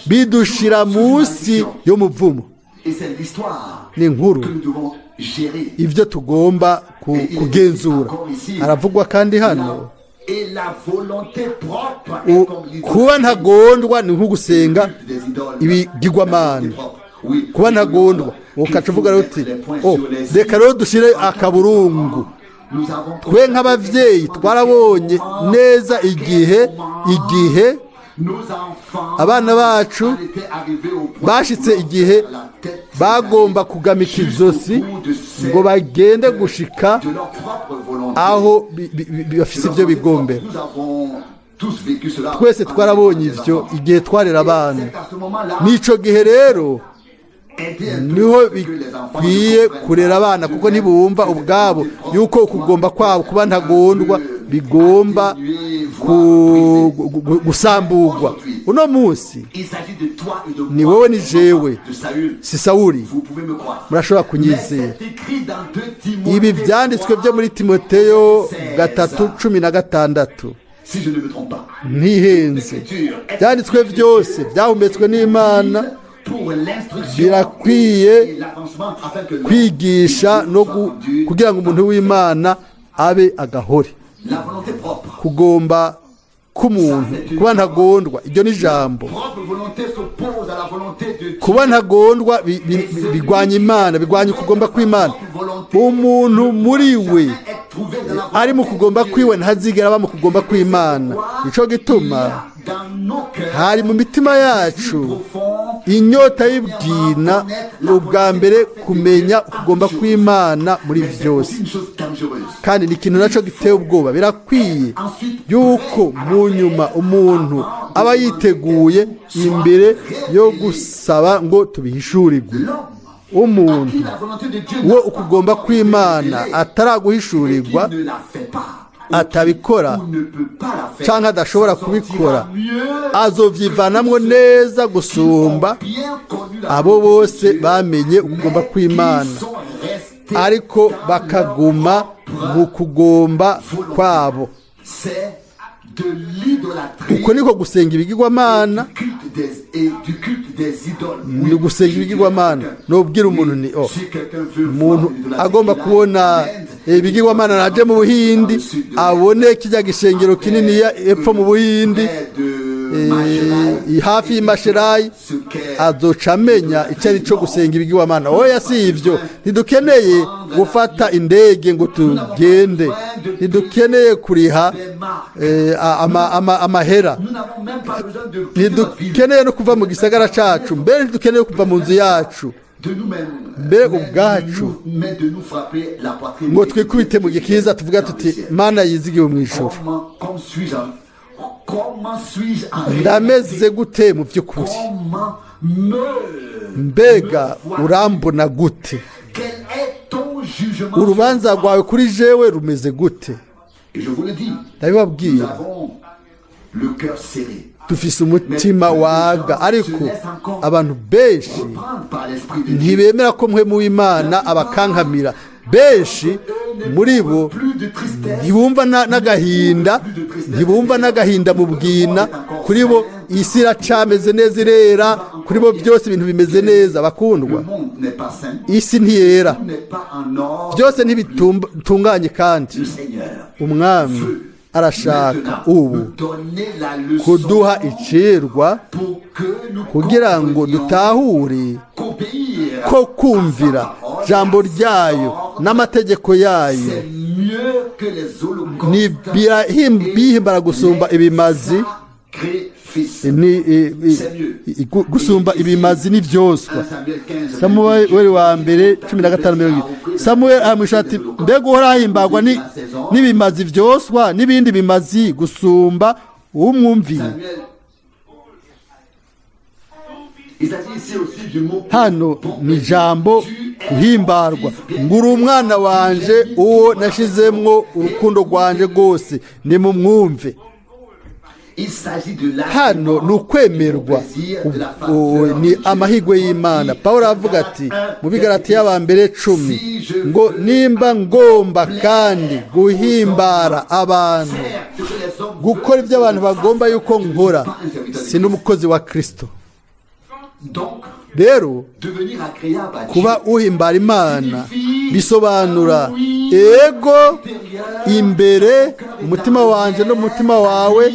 bidushira munsi y'umuvumo. et c'est l'histoire Ni inkuru que nous devons gérer. ivyo tugomba kugenzura. Haravugwa kandi hano Et la volonté propre est comme l'idole. kuba ntagondwa ni nko gusenga Des idoles. ibigirwamana. Oui. Kuba ntagondwa ukaca uvuga rero uti reka rero dushire akaburungu. Nous avons Twe nk'abavyeyi twarabonye neza igihe nos enfants abana bacu étaient arrivés au point bashitse igihe la tête bagomba kugamika izosi ngo bagende gushika de leur propre volonté. aho bafise ivyo bigombera. Nous avons tous vécu cela. Twese twarabonye ivyo igihe twarera abana. C'est à ce moment-là N'ico gihe rero aider un peu niho que les enfants bikwiye ne comprennent kurera abana kuko ntibumva ubwabo yuko ukugomba kwabo kuba ntagondwa bigomba gusamburwa. Uno munsi Il s'agit de toi et de moi. ni wowe ni jewe, De Saül. si Sawuli. Vous pouvez me croire. Murashobora Mais kunyizera. c'est écrit dans 2 Timothée Ibi vyanditswe byo muri Timoteyo 3:16. si je ne me trompe pas. Ntihenze. Byanditswe byose byahumetswe n'Imana, Pour l'instruction birakwiye et l'avancement afin que l'homme kwigisha no du- kugira ngo umuntu w'Imana abe agahore. la volonté propre. Kugomba k'umuntu kuba ntagondwa, iryo ni ijambo. Propre volonté s'oppose à la volonté de Dieu. Kuba ntagondwa bigwanya Imana, bigwanya ukugomba kw'Imana. Umuntu muri we Être trouvé dans la ari mu kugomba kwiwe ntazigera aba mu kugomba kw'Imana. Nico gituma dans nos cœurs hari mu mitima yacu profonds inyota y'ibwina ubwa mbere kumenya ukugomba kw'Imana muri byose, une chose dangereuse. kandi ni ikintu naco giteye ubwoba. Birakwiye Ensuite, yuko mu nyuma umuntu aba yiteguye imbere yo gusaba ngo tubihishurirwe. Umuntu qui la volonté de Dieu wo ukugomba kw'Imana ataraguhishurirwa, ne la fait pas atabikora ou ne peut pas la faire. canke adashobora kubikora, azovyivanamwo neza gusumba Bien connu la abo bose bamenye ukugomba kw'Imana sont restés ariko bakaguma mu kugomba kwabo. c'est de l'idolâtrie Uko niko gusenga ibigirwamana, du culte des idoles. ni gusenga ibigirwamana. Nobwira umuntu ni Si quelqu'un veut umuntu voir l'idolâtrie agomba qu'il a kubona en Inde, ibigirwamana naje mu Buhindi, abone kijya gishengero kinini ya epfo mu Buhindi près de Magellan, hafi y'Imasherayi, ce qu'est azoca amenya icyo ari cyo gusenga ibigirwamana. Oya, si ivyo, ntidukeneye gufata indege ngo tugende, ntidukeneye kuriha des marques. amahera, Nous n'avons même pas besoin de quitter notre ville, ntidukeneye no kuva mu gisagara cacu, mbere ntidukeneye kuva mu nzu yacu, de nous-mêmes, mbere ubwacu mais de nous frapper la poitrine. ngo twikubite mu gikiza tuvuga tuti Mana yizigiwe mu ijuru. Comment suis-je en Ndameze gute mu by'ukuri? Comment me Mbega urambona gute? Quel est ton jugement? Urubanza rwawe kuri jewe rumeze gute? Et je vous le dis, nous Ndabibabwira, avons le cœur serré. dufise umutima waga, ariko abantu benshi Prendre par l'esprit de Dieu. ntibemera ko mpwemu w'Imana abakankamira. Benshi muri bo Plus de tristesse. ntibumva n'agahinda, ntibumva n'agahinda mu bwina. Kuri bo isi iracameze neza, irera, kuri bo byose ibintu bimeze neza. Bakundwa, Le monde n'est pas saint. isi ntiyera, Tout n'est pas en ordre. byose ntibitunganye, kandi Le Seigneur umwami arashaka maintenant ubu nous donner la leçon kuduha icirwa pour que nous kugira ngo comprenions dutahure qu'obéir ko kumvira jambo ryayo n'amategeko yayo c'est mieux que les ni holocaustes bihimbara gusumba ibimazi, sacrifices. ni gusumba ibimazi n'ivyoswa. 1 Samuel 15, Samueli wa mbere 15:20. Samueli aramwisha ati, mbega uhora ahimbagwa n'ibimazi vyoswa n'ibindi bimazi gusumba umwumviye. Samuel, il s'agit ici aussi du mot Hano ni ijambo guhimbarwa. Ngura umwana wanje uwo nashizemwo urukundo rwanje rwose, nimumwumve. Il s'agit de hano ni ukwemerwa ni amahirwe y'Imana. Pawulo avuga ati mu Bigalatiya ba mbere 10 ngo nimba ngomba kandi guhimbara abantu, gukora ibyo abantu bagomba yuko nkora, si n'umukozi wa Kristo. Rero kuba uhimbara Imana bisobanura ego imbere umutima wanje no mutima wawe,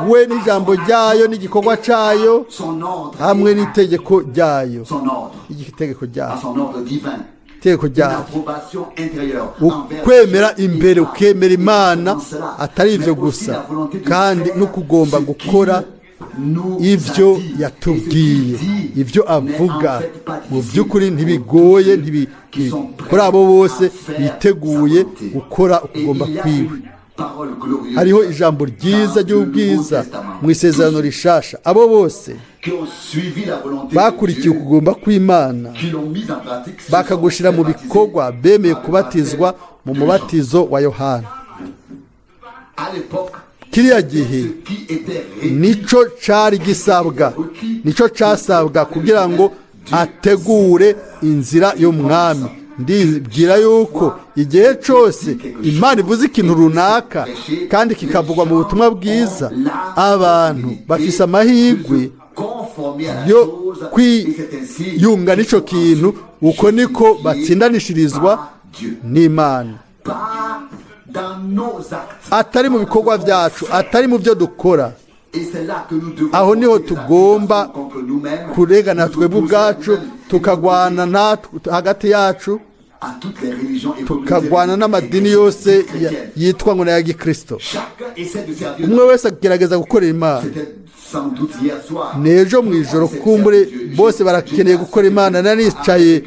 we n'ijambo ryayo n'igikorwa cyayo hamwe n'itegeko ryayo, itegeko ryayo, ukwemera imbere, ukemera Imana atari ibyo gusa, kandi no kugomba gukora ibyo yatubwiye, ibyo avuga. Mu by'ukuri ntibigoye, kuri abo bose biteguye gukora ukugomba kwiwe. Hariho ijambo ryiza ry'ubwiza mu isezerano rishasha. Abo bose bakurikiye ukugomba kw'Imana bakagushira mu bikorwa, bemeye kubatizwa mu mubatizo wa Yohana. Kiriya gihe nico cari gisabwa, nico casabwa kugira ngo ategure inzira y'umwami. Ndibwira yuko igihe cyose Imana ivuze ikintu runaka kandi kikavugwa mu butumwa bwiza, abantu bafise amahirwe yo kwiyunga n'ico kintu, uko niko batsindanishirizwa n'Imana, atari mu bikorwa byacu, atari mu byo dukora. Aho niho tugomba kuregana twebwe ubwacu, tukagwana hagati yacu, tukagwana n'amadini yose yitwa ngo na ya Gikristo. Umwe wese agerageza gukorera Imana. Nejo mu ijoro kumbure bose barakeneye gukora Imana. Nanicaye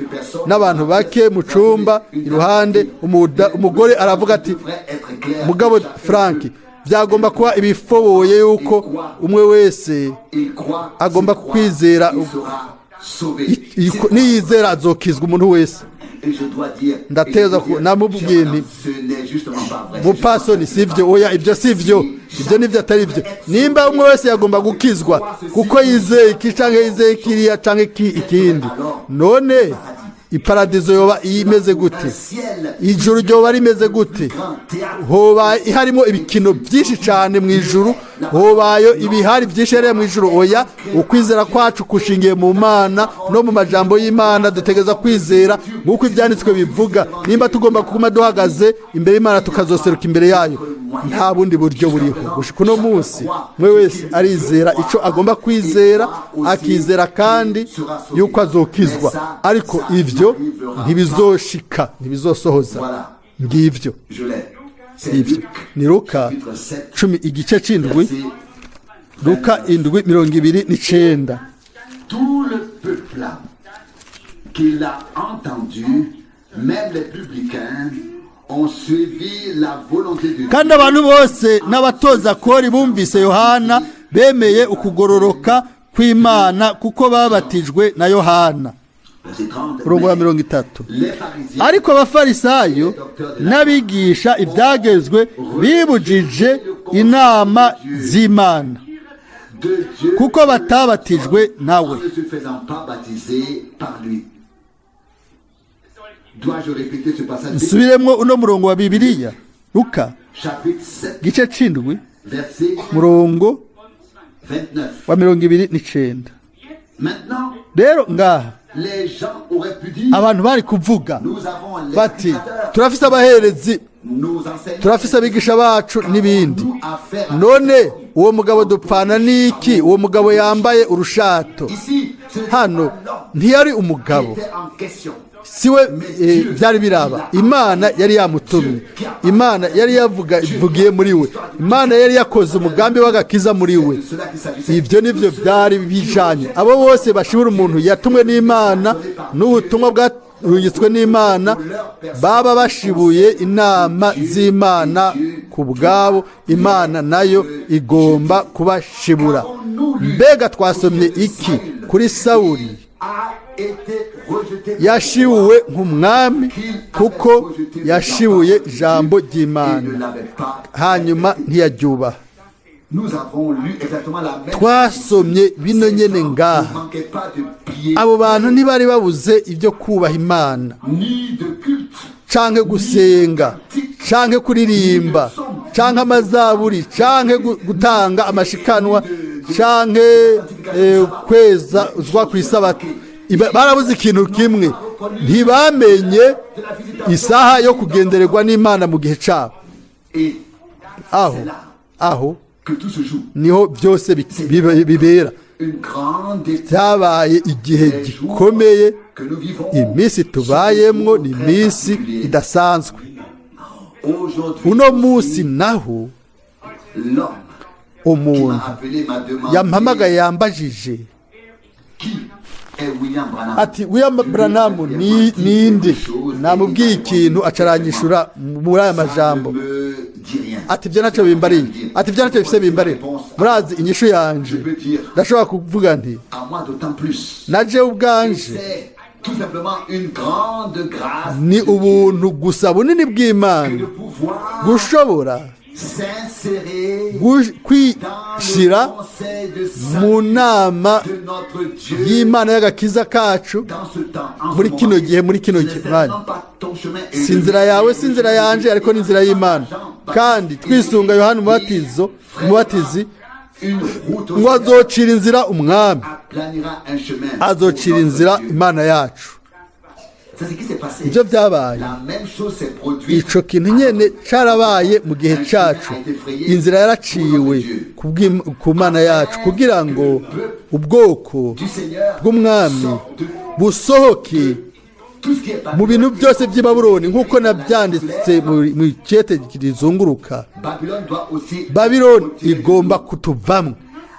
n'abantu bake mu cumba iruhande, umugore aravuga ati, mugabo Frank, byagomba kuba ibifoboye yuko umwe wese agomba kwizera, niyizera azokizwa umuntu wese. Ndateza ko namubwiye nti mupasoni sivyo, oya ibyo sivyo, ibyo nivyo atari byo. Nimba umwe wese yagomba gukizwa kuko yizeye iki canke yizeye kiriya canke ikindi, none iparadizo yoba imeze gute? Ijuru ryoba rimeze gute? Hoba harimo ibikino byinshi cyane mu ijuru, hobayo ibihari byinshi mu ijuru. Oya, ukwizera kwacu kushingiye mu Mana no mu majambo y'Imana. Dutegeza kwizera nk'uko ibyanditswe bivuga. Nimba tugomba kuguma duhagaze imbere y'Imana tukazoseruka imbere yayo, nta bundi buryo buriho. Gushika uno munsi mwe wese arizera ico agomba kwizera, akizera kandi yuko azokizwa. Ariko ivyo ntibizoshika, ntibizosohoza. Ngivyo ivyo ni Luka 10 igice c'indwi, Luka 7:29. Tout le peuple qui l'a entendu, même les publicains, ont suivi la volonté de Dieu. Kandi abantu bose n'abatoza kori bumvise Yohana bemeye ukugororoka kw'Imana kuko babatijwe na Yohana. Murongo wa 30. Ariko abafarisayo n'abigisha ibyagezwe bibujije inama z'Imana kuko batabatijwe nawe. Nsubiremo uno murongo wa Bibiliya, Luka gice c'indwi murongo wa 29. Rero ngaha abantu bari kuvuga bati, turafise abaherezi, turafise abigisha bacu n'ibindi, none uwo mugabo dupfana n'iki? Uwo mugabo yambaye urushato hano ntiyari umugabo, siwe byari biraba. Imana yari yamutumye, Imana yari ivugiye muri we, Imana yari yakoze umugambi w'agakiza muri we. Ibyo nivyo byari bijanye. Abo bose bashibura umuntu yatumwe n'Imana n'ubutumwa bwarungitswe n'Imana, baba bashibuye inama z'Imana ku bwabo. Imana nayo igomba kubashibura. Mbega twasomye iki kuri Sawuli? Yashibuwe nk'umwami kuko yashibuye ijambo ry'Imana, hanyuma ntiyaryubaha. nous avons lu exactement la même twasomye bino nyene ngaha. ne manquait pas de prier abo bantu ntibari babuze ibyo kubaha imana ni de culte. canke gusenga canke kuririmba canke amazaburi canke gutanga amashikanwa canke kweza uzwa ku isabato. Barabuze ikintu kimwe, ntibamenye isaha yo kugendererwa n'Imana mu gihe cyabo. Et aho que tout se joue. niho byose bibera. Une grande byabaye igihe gikomeye. que nous vivons. Iminsi tubayemwo ni iminsi idasanzwe. Aujourd'hui, uno munsi naho l'homme qui umuntu m'a appelé m'a demandé yampamagaye yambajije qui est William Branham. ati William Branham ninde? Namubwiye ikintu acaranyishura muri aya majambo Ne me dis rien. ati ibyo ntacyo bimbariye, ati ibyo ntacyo bifise bimbariye. Murazi inyishu yanje, ndashobora kuvuga nti À moi d'autant plus. naje ubwanje C'est tout simplement une grande grâce ni ubuntu gusa bunini bw'Imana de pouvoir gushobora s'insérer kwishira dans le conseil de mu salut nama de notre Dieu y'Imana y'agakiza kacu dans ce temps. En muri ce kino moment, gihe, muri kino ce n'est gihe. certainement pas ton chemin et si le inzira mien. yawe si inzira yanje, ariko ni inzira y'Imana. Kandi twisunga Yohana umubatizi Une route au ngo Seigneur azocira inzira umwami, aplanira un chemin. azocira inzira Imana yacu. C'est ce qui s'est passé. Ibyo byabaye, La même chose s'est produite. ico kintu nyene carabaye mu gihe cacu. Inzira yaraciwe ku Mana yacu kugira ngo ubwoko Du Seigneur bw'umwami sorte busohoke tout ce qui est mu bintu byose by'i Babuloni, nk'uko nabyanditse mu cete rizunguruka. Babylone doit aussi Babuloni igomba kutuvamwo.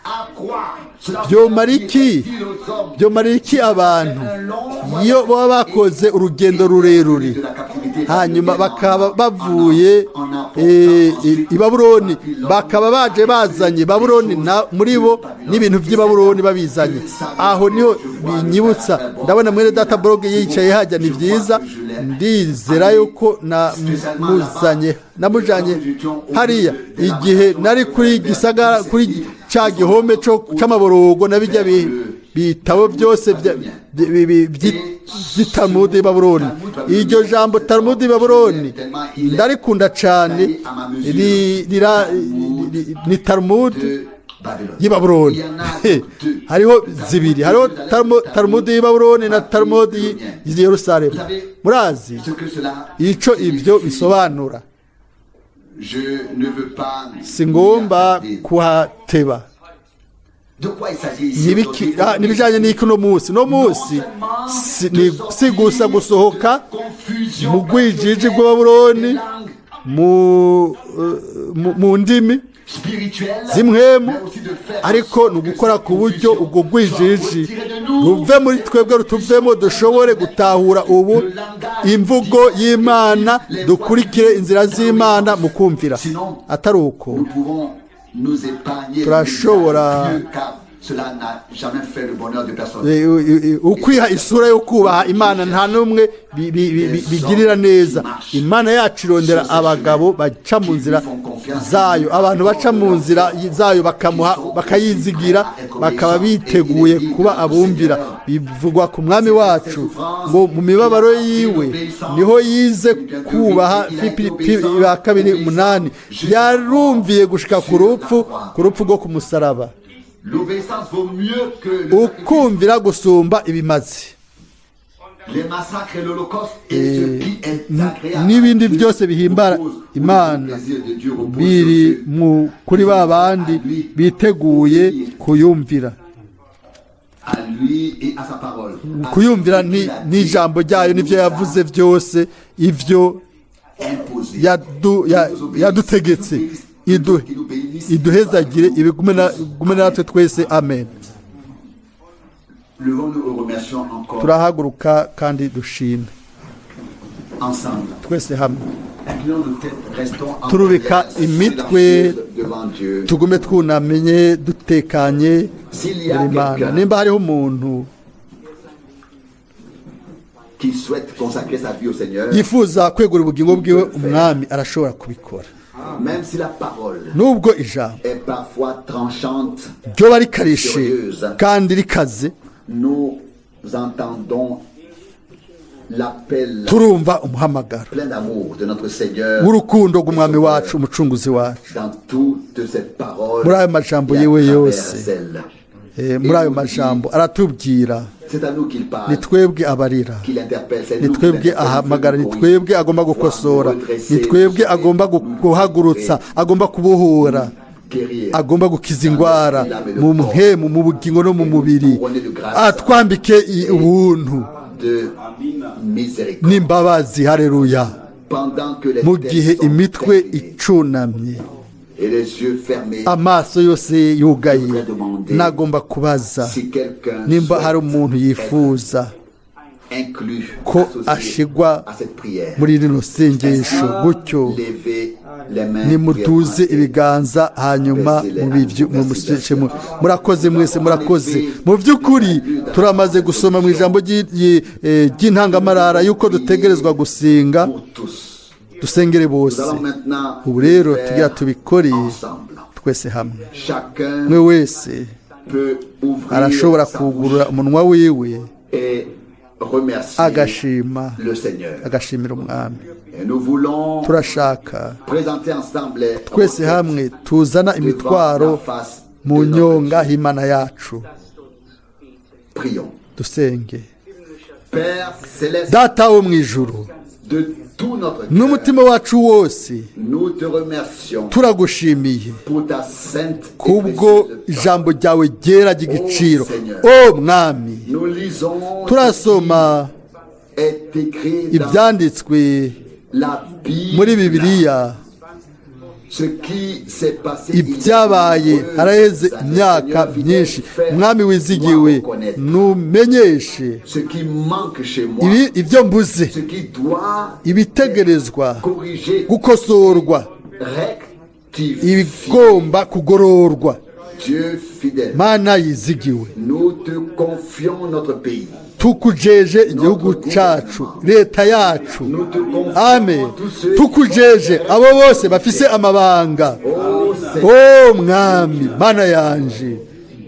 à quoi cela Byomara iki? Byomara iki abantu iyo baba bakoze urugendo rurerure de la captivité hanyuma bakaba bavuye i Babuloni, bakaba baje bazanye Babuloni muri bo n'ibintu by'i Babuloni babizanye. Aho niho binyibutsa, ndabona mwene data blog yicaye hajya, ni byiza, ndizera yuko namujanye hariya igihe nari kuri Gisagara, kuri cya gihome cy'amaborogo na bijya bitabo byose by'Talmud i Babuloni. Iryo jambo Talmud i Babuloni ndarikunda cyane, ni Talmud y'i Babuloni. Hariho zibiri, hariho Talmud y'i Babuloni na Talmud y'i Yerusalemu. Murazi ico ibyo bisobanura? Singomba kuhateba. Nibijanye n'iki no munsi? No munsi si gusa gusohoka mu gwijiji bwa Babuloni, mu ndimi zimwemu, ariko ni ugukora ku buryo ubwo gwijiji ruve muri twebwe, rutuvemo, dushobore gutahura ubu imvugo y'Imana, dukurikire inzira z'Imana mu kumvira. Atari uko turashobora ukwiha isura yo kubaha Imana nta n'umwe bigirira neza. Imana yacu irondera abagabo baca mu nzira zayo, abantu baca mu nzira zayo bakayizigira, bakaba biteguye kuba abumvira. Bivugwa ku mwami wacu ngo mu mibabaro yiwe niho yize kubaha. Filipi 2:8 yarumviye gushika ku rupfu rwo ku musaraba. Ukumvira gusumba ibimazi. N'ibindi byose bihimbara Imana biri kuri ba bandi biteguye kuyumvira. Kuyumvira ni ijambo ryayo, n'ibyo yavuze byose, ibyo yadutegetse. Iduhezagire, ibigume natwe twese. Amen. Turahaguruka kandi dushime twese hamwe, turubika imitwe, tugume twunamenye, dutekanye Imana. Nimba hariho umuntu yifuza kwegura ubugingo bwiwe umwami, arashobora kubikora. Même si la parole nubwo ijambo est parfois tranchante, ryoba rikarishe kandi rikaze, nous entendons l'appel turumva umuhamagaro plein d'amour de notre Seigneur w'urukundo rw'umwami wacu umucunguzi wacu dans toutes ces paroles muri ayo majambo et à yewe travers yose. celles. Muri ayo majambo aratubwira, C'est à nous qu'il ni parle, twebwe abarira, qu'il interpelle, c'est ni nous qu'il twebwe interpelle, ahamagara, ni nous twebwe agomba gukosora, ni twebwe agomba guhagurutsa, agomba kubohora, guérir, agomba gukiza indwara mu mpemu, mu bugingo no mu mubiri, atwambike ubuntu de miséricorde. n'imbabazi. Haleluya. Pendant que les Mu têtes gihe sont imitwe inclinées icunamye, et les yeux fermés, amaso yose yugaye, nagomba kubaza si quelqu'un nimba hari souhaite umuntu yifuza inclus, ko associé ashigwa à cette prière, muri rino sengesho, gutyo levez les mains, nimutuze ibiganza hanyuma murakoze mwese, murakoze. Mu by'ukuri turamaze gusoma mu ijambo ry'intangamarara yuko dutegerezwa gusenga, pour tous. dusengere Nous bose. allons maintenant Ubu rero le tugira faire tubikore ensemble. twese hamwe. Chacun umwe wese peut ouvrir arashobora sa kugurura bouche umunwa wiwe et remercier agashima, le Seigneur. agashimira umwami. Et nous voulons Turashaka présenter ensemble twese hamwe tuzana imitwaro mu nyonga h'Imana yacu, prions. dusenge. Père céleste, Data wo mu ijuru, de tout notre cœur, n'umutima wacu wose nous te remercions turagushimiye pour ta sainte et kubwo précieuse parole. ijambo ryawe ryera ry'igiciro. O mwami, Nous lisons turasoma ce qui est écrit dans ibyanditswe la Bible, muri Bibiliya, ce qui s'est passé ibyabaye haraheze imyaka myinshi. Mwami wizigiwe, numenyeshe ce qui manque chez moi, ibyo mbuze, ce qui doit ibitegerezwa corriger, gukosorwa, rectifier. ibigomba kugororwa. Dieu fidèle, Mana yizigiwe, nous te confions notre pays. tukujeje igihugu cyacu, leta yacu. Nous te confions Amen. tous ceux Tukujeje abo bose bafise amabanga. Oh Seigneur, O mwami, mana yanje,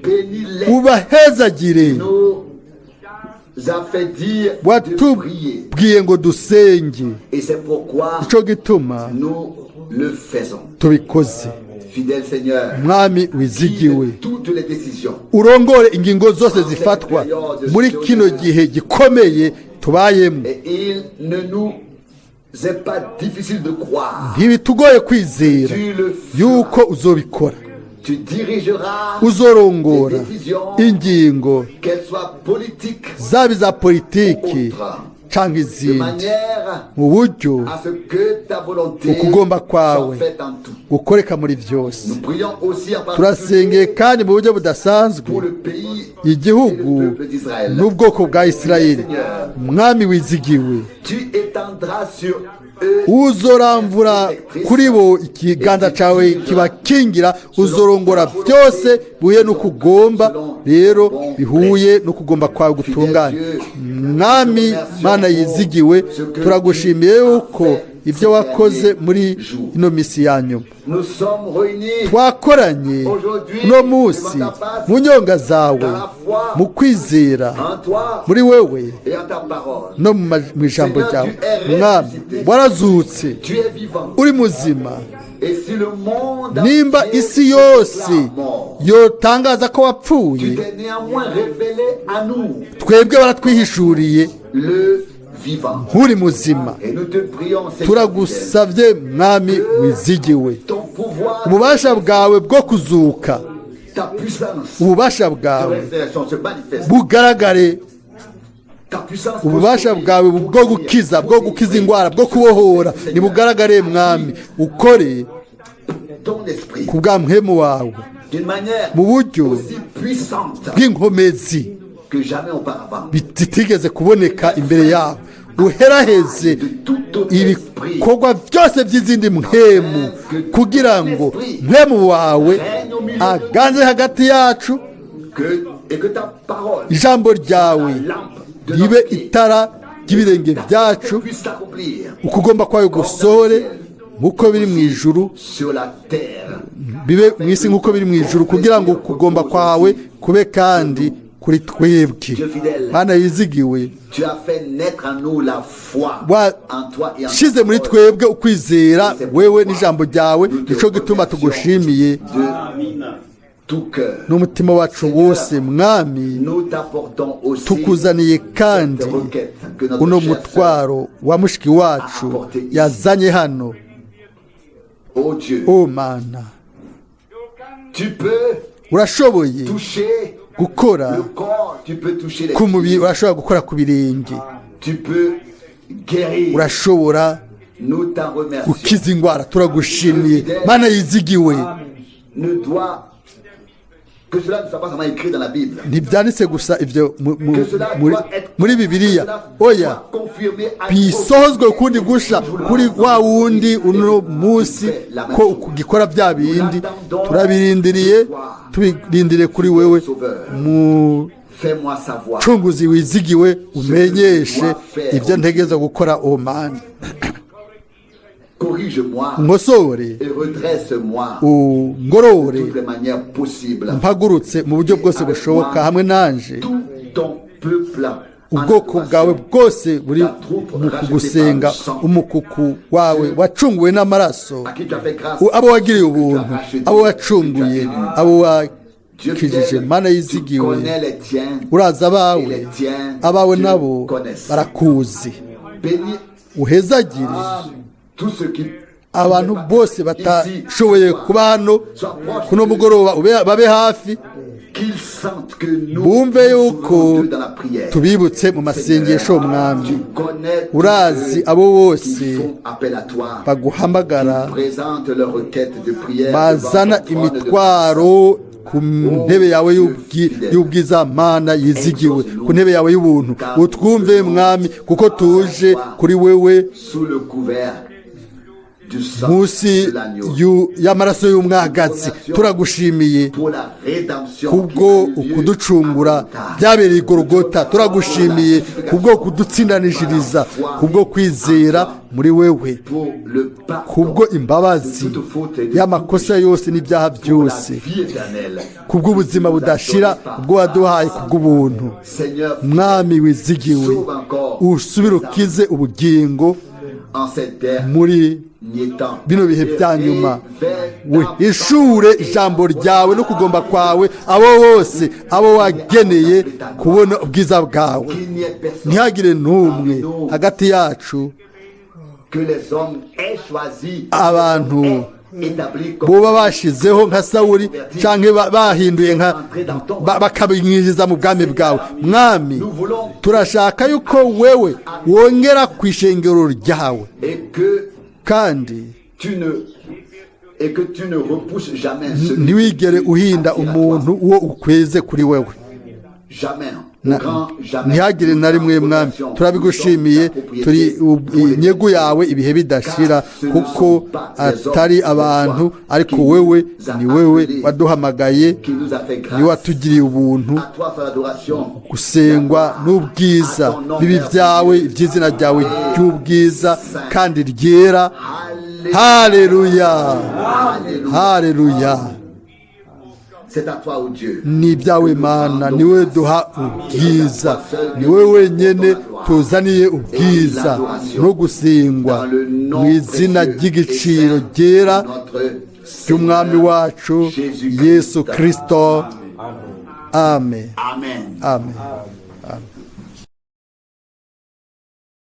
bénis-les. ubahezagire. Nous a fait dire de prier. Watubwiye ngo dusenge, Et c'est pourquoi ico gituma nous le faisons. tubikoze. Fidèle Seigneur, Mwami wizigiwe, guide toutes les décisions. urongore ingingo zose zifatwa muri kino gihe gikomeye tubayemo. Et il ne nous est pas difficile de croire. Ntibitugoye kwizera Tu le yuko feras. uzobikora, Tu dirigeras uzorongora les décisions, ingingo qu'elles soient politiques zaba iza politiki autres, cyangwa de izindi, manière mu buryo à ce que ta volonté ukugomba soit kwawe faite en tout. gukoreka muri byose. Nous prions aussi en turasengeye particulier kandi mu buryo budasanzwe pour le pays igihugu et le peuple d'Israël. n'ubwoko bwa Isirayeli. Mwami wizigiwe, Tu étendras sur eux uzoramvura kuri bo ikiganza cyawe kibakingira, uzorongora byose bihuye n'ukugomba rero bihuye n'ukugomba kwawe gutunganye. Mwami mana yizigiwe, turagushimiye yuko ibyo wakoze muri ino misi ya nyuma. nous sommes réunis Twakoranye uno munsi mu nyonga zawe, mu kwizera en toi muri wewe et en ta parole. no mu ijambo ryawe. Mwami warazutse, Tu es vivant. uri muzima. Et si le monde Nimba entier isi yose proclame mort, yotangaza ko tu wapfuye, t'es néanmoins révélé à nous, twebwe baratwihishuriye le vivant. nk'uri muzima. Et nous te prions, Seigneur, fidèle, Turagusavye mwami wizigiwe, ton pouvoir, ububasha bwawe bwo kuzuka, ta puissance ububasha de bwawe résurrection se manifeste. bugaragare, Ta puissance ububasha pour bwawe sauver, bwo gukiza, bwo gukiza indwara, bwo kubohora nibugaragare mwami. Ukore ton esprit ku bwa mpemu wawe d'une manière mu buryo aussi puissante bw'inkomezi que jamais auparavant. bitigeze kuboneka imbere yawe. Uheraheze De tout autre esprit ibikorwa byose by'izindi mpemu, kugira ngo mpemu wawe aganze hagati yacu, et que ta parole, ijambo ryawe la lampe de ribe notre pied, itara ry'ibirenge byacu, puisse s'accomplir ukugomba kwawe gusore nk'uko biri mu ijuru sur la terre. bibe mu isi nk'uko biri mu ijuru, kugira ngo kugomba kwawe kube kandi kuri twebwe. Mana yizigiwe, Tu as fait naître en nous la foi en toi et en shize muri twebwe ukwizera wewe n'ijambo ryawe, nico gituma tugushimiye de tout cœur. n'umutima wacu wose. Mwami, Nous t'apportons aussi tukuzaniye kandi cette requête que notre uno cher mutwaro wa mushiki wacu yazanye hano. oh Dieu, O Mana, tu peux urashoboye toucher gukora le corps, tu peux toucher les ku mubiri, pieds, urashobora gukora ku birenge, tu peux guérir. urashobora Nous t'en remercions. gukiza indwara. Turagushimiye Mana yizigiwe. Ne doit que cela ne soit pas seulement écrit dans la Bible. Ntibyanditse gusa ibyo Que cela muri doit être Bibiliya, cela oya, doit confirmer à bisohozwe ukundi gusha kuri wa wundi uno munsi ko gikora bya bindi. Turabirindiriye, tubirindire kuri wewe fais-moi savoir. mucunguzi wizigiwe, umenyeshe ibyo ntegereza gukora. O Mana, Corrige-moi nkosore, et redresse-moi ungorore, de toutes les manières possibles. mpagurutse mu buryo bwose bushoboka hamwe nanje. Tout ton peuple en Ubwoko bwawe adoration, bwose buri mu kugusenga, umukuku wawe wacunguwe n'amaraso, à qui tu as fait grâce, abo wagiriye ubuntu, abo wacunguye, abo Dieu wakijije. fidèle, Mana tu yizigiwe, connais les tiens, uraza et abawe, les tiens abawe te nabo connaissent. barakuzi. Bénis Uhezagire tous ceux qui abantu bose batashoboye kuba hano kuno mugoroba, babe hafi, qu'ils sentent que nous bumve nous yuko souvenons d'eux dans la prière. tubibutse mu masengesho. Mwami, Tu connais tous urazi ceux abo bose qui font appel à toi, baguhamagara, présentent leur requête de prière bazana devant ton trône de imitwaro ku ntebe yawe y'ubwiza. Mana yizigiwe, ku ntebe yawe y'ubuntu. Utwumve Mwami, kuko tuje kuri wewe sous le couvert du sang munsi de l'agneau y'amaraso y'umwagazi. Turagushimiye pour la rédemption kubwo qui a eu lieu ukudutungura à Golgotha. byabereye i Golgotha. Turagushimiye kubwo kudutsindanishiriza, kubwo kwizera muri wewe, pour le pardon kubwo imbabazi de toute faute et de y'amakosa yose n'ibyaha pour la byose, vie éternelle. kubw'ubuzima budashira ubwo waduhaye kubw'ubuntu. Seigneur, Mwami wizigiwe, sauve encore usubire ukize ubugingo en cette terre muri bino bihe bya nyuma. Wihishure ijambo ryawe no kugomba kwawe abo bose abo wageneye kubona ubwiza bwawe. Ntihagire n'umwe hagati yacu abantu boba bashizeho nka Sawuli cyangwa bahinduye bakabinjiriza mu bwami bwawe. Mwami, turashaka yuko wewe wongera ku ishengero ryawe kandi ntiwigere uhinda umuntu uwo ukweze kuri wewe. Ntihagire na rimwe Mwami, turabigushimiye. Turi inyegu yawe ibihe bidashira, kuko atari abantu ariko wewe ni wewe waduhamagaye, ni watugiriye ubuntu. Gusengwa n'ubwiza bibi byawe, iby'izina ryawe ry'ubwiza kandi ryera. Haleluya, haleluya. Ni ibyawe Mana, ni wowe duha ubwiza, ni wowe wenyine tuzaniye ubwiza no gusengwa mu izina ry'igiciro ryera ry'umwami wacu Yesu Kristo. Amen. Amen.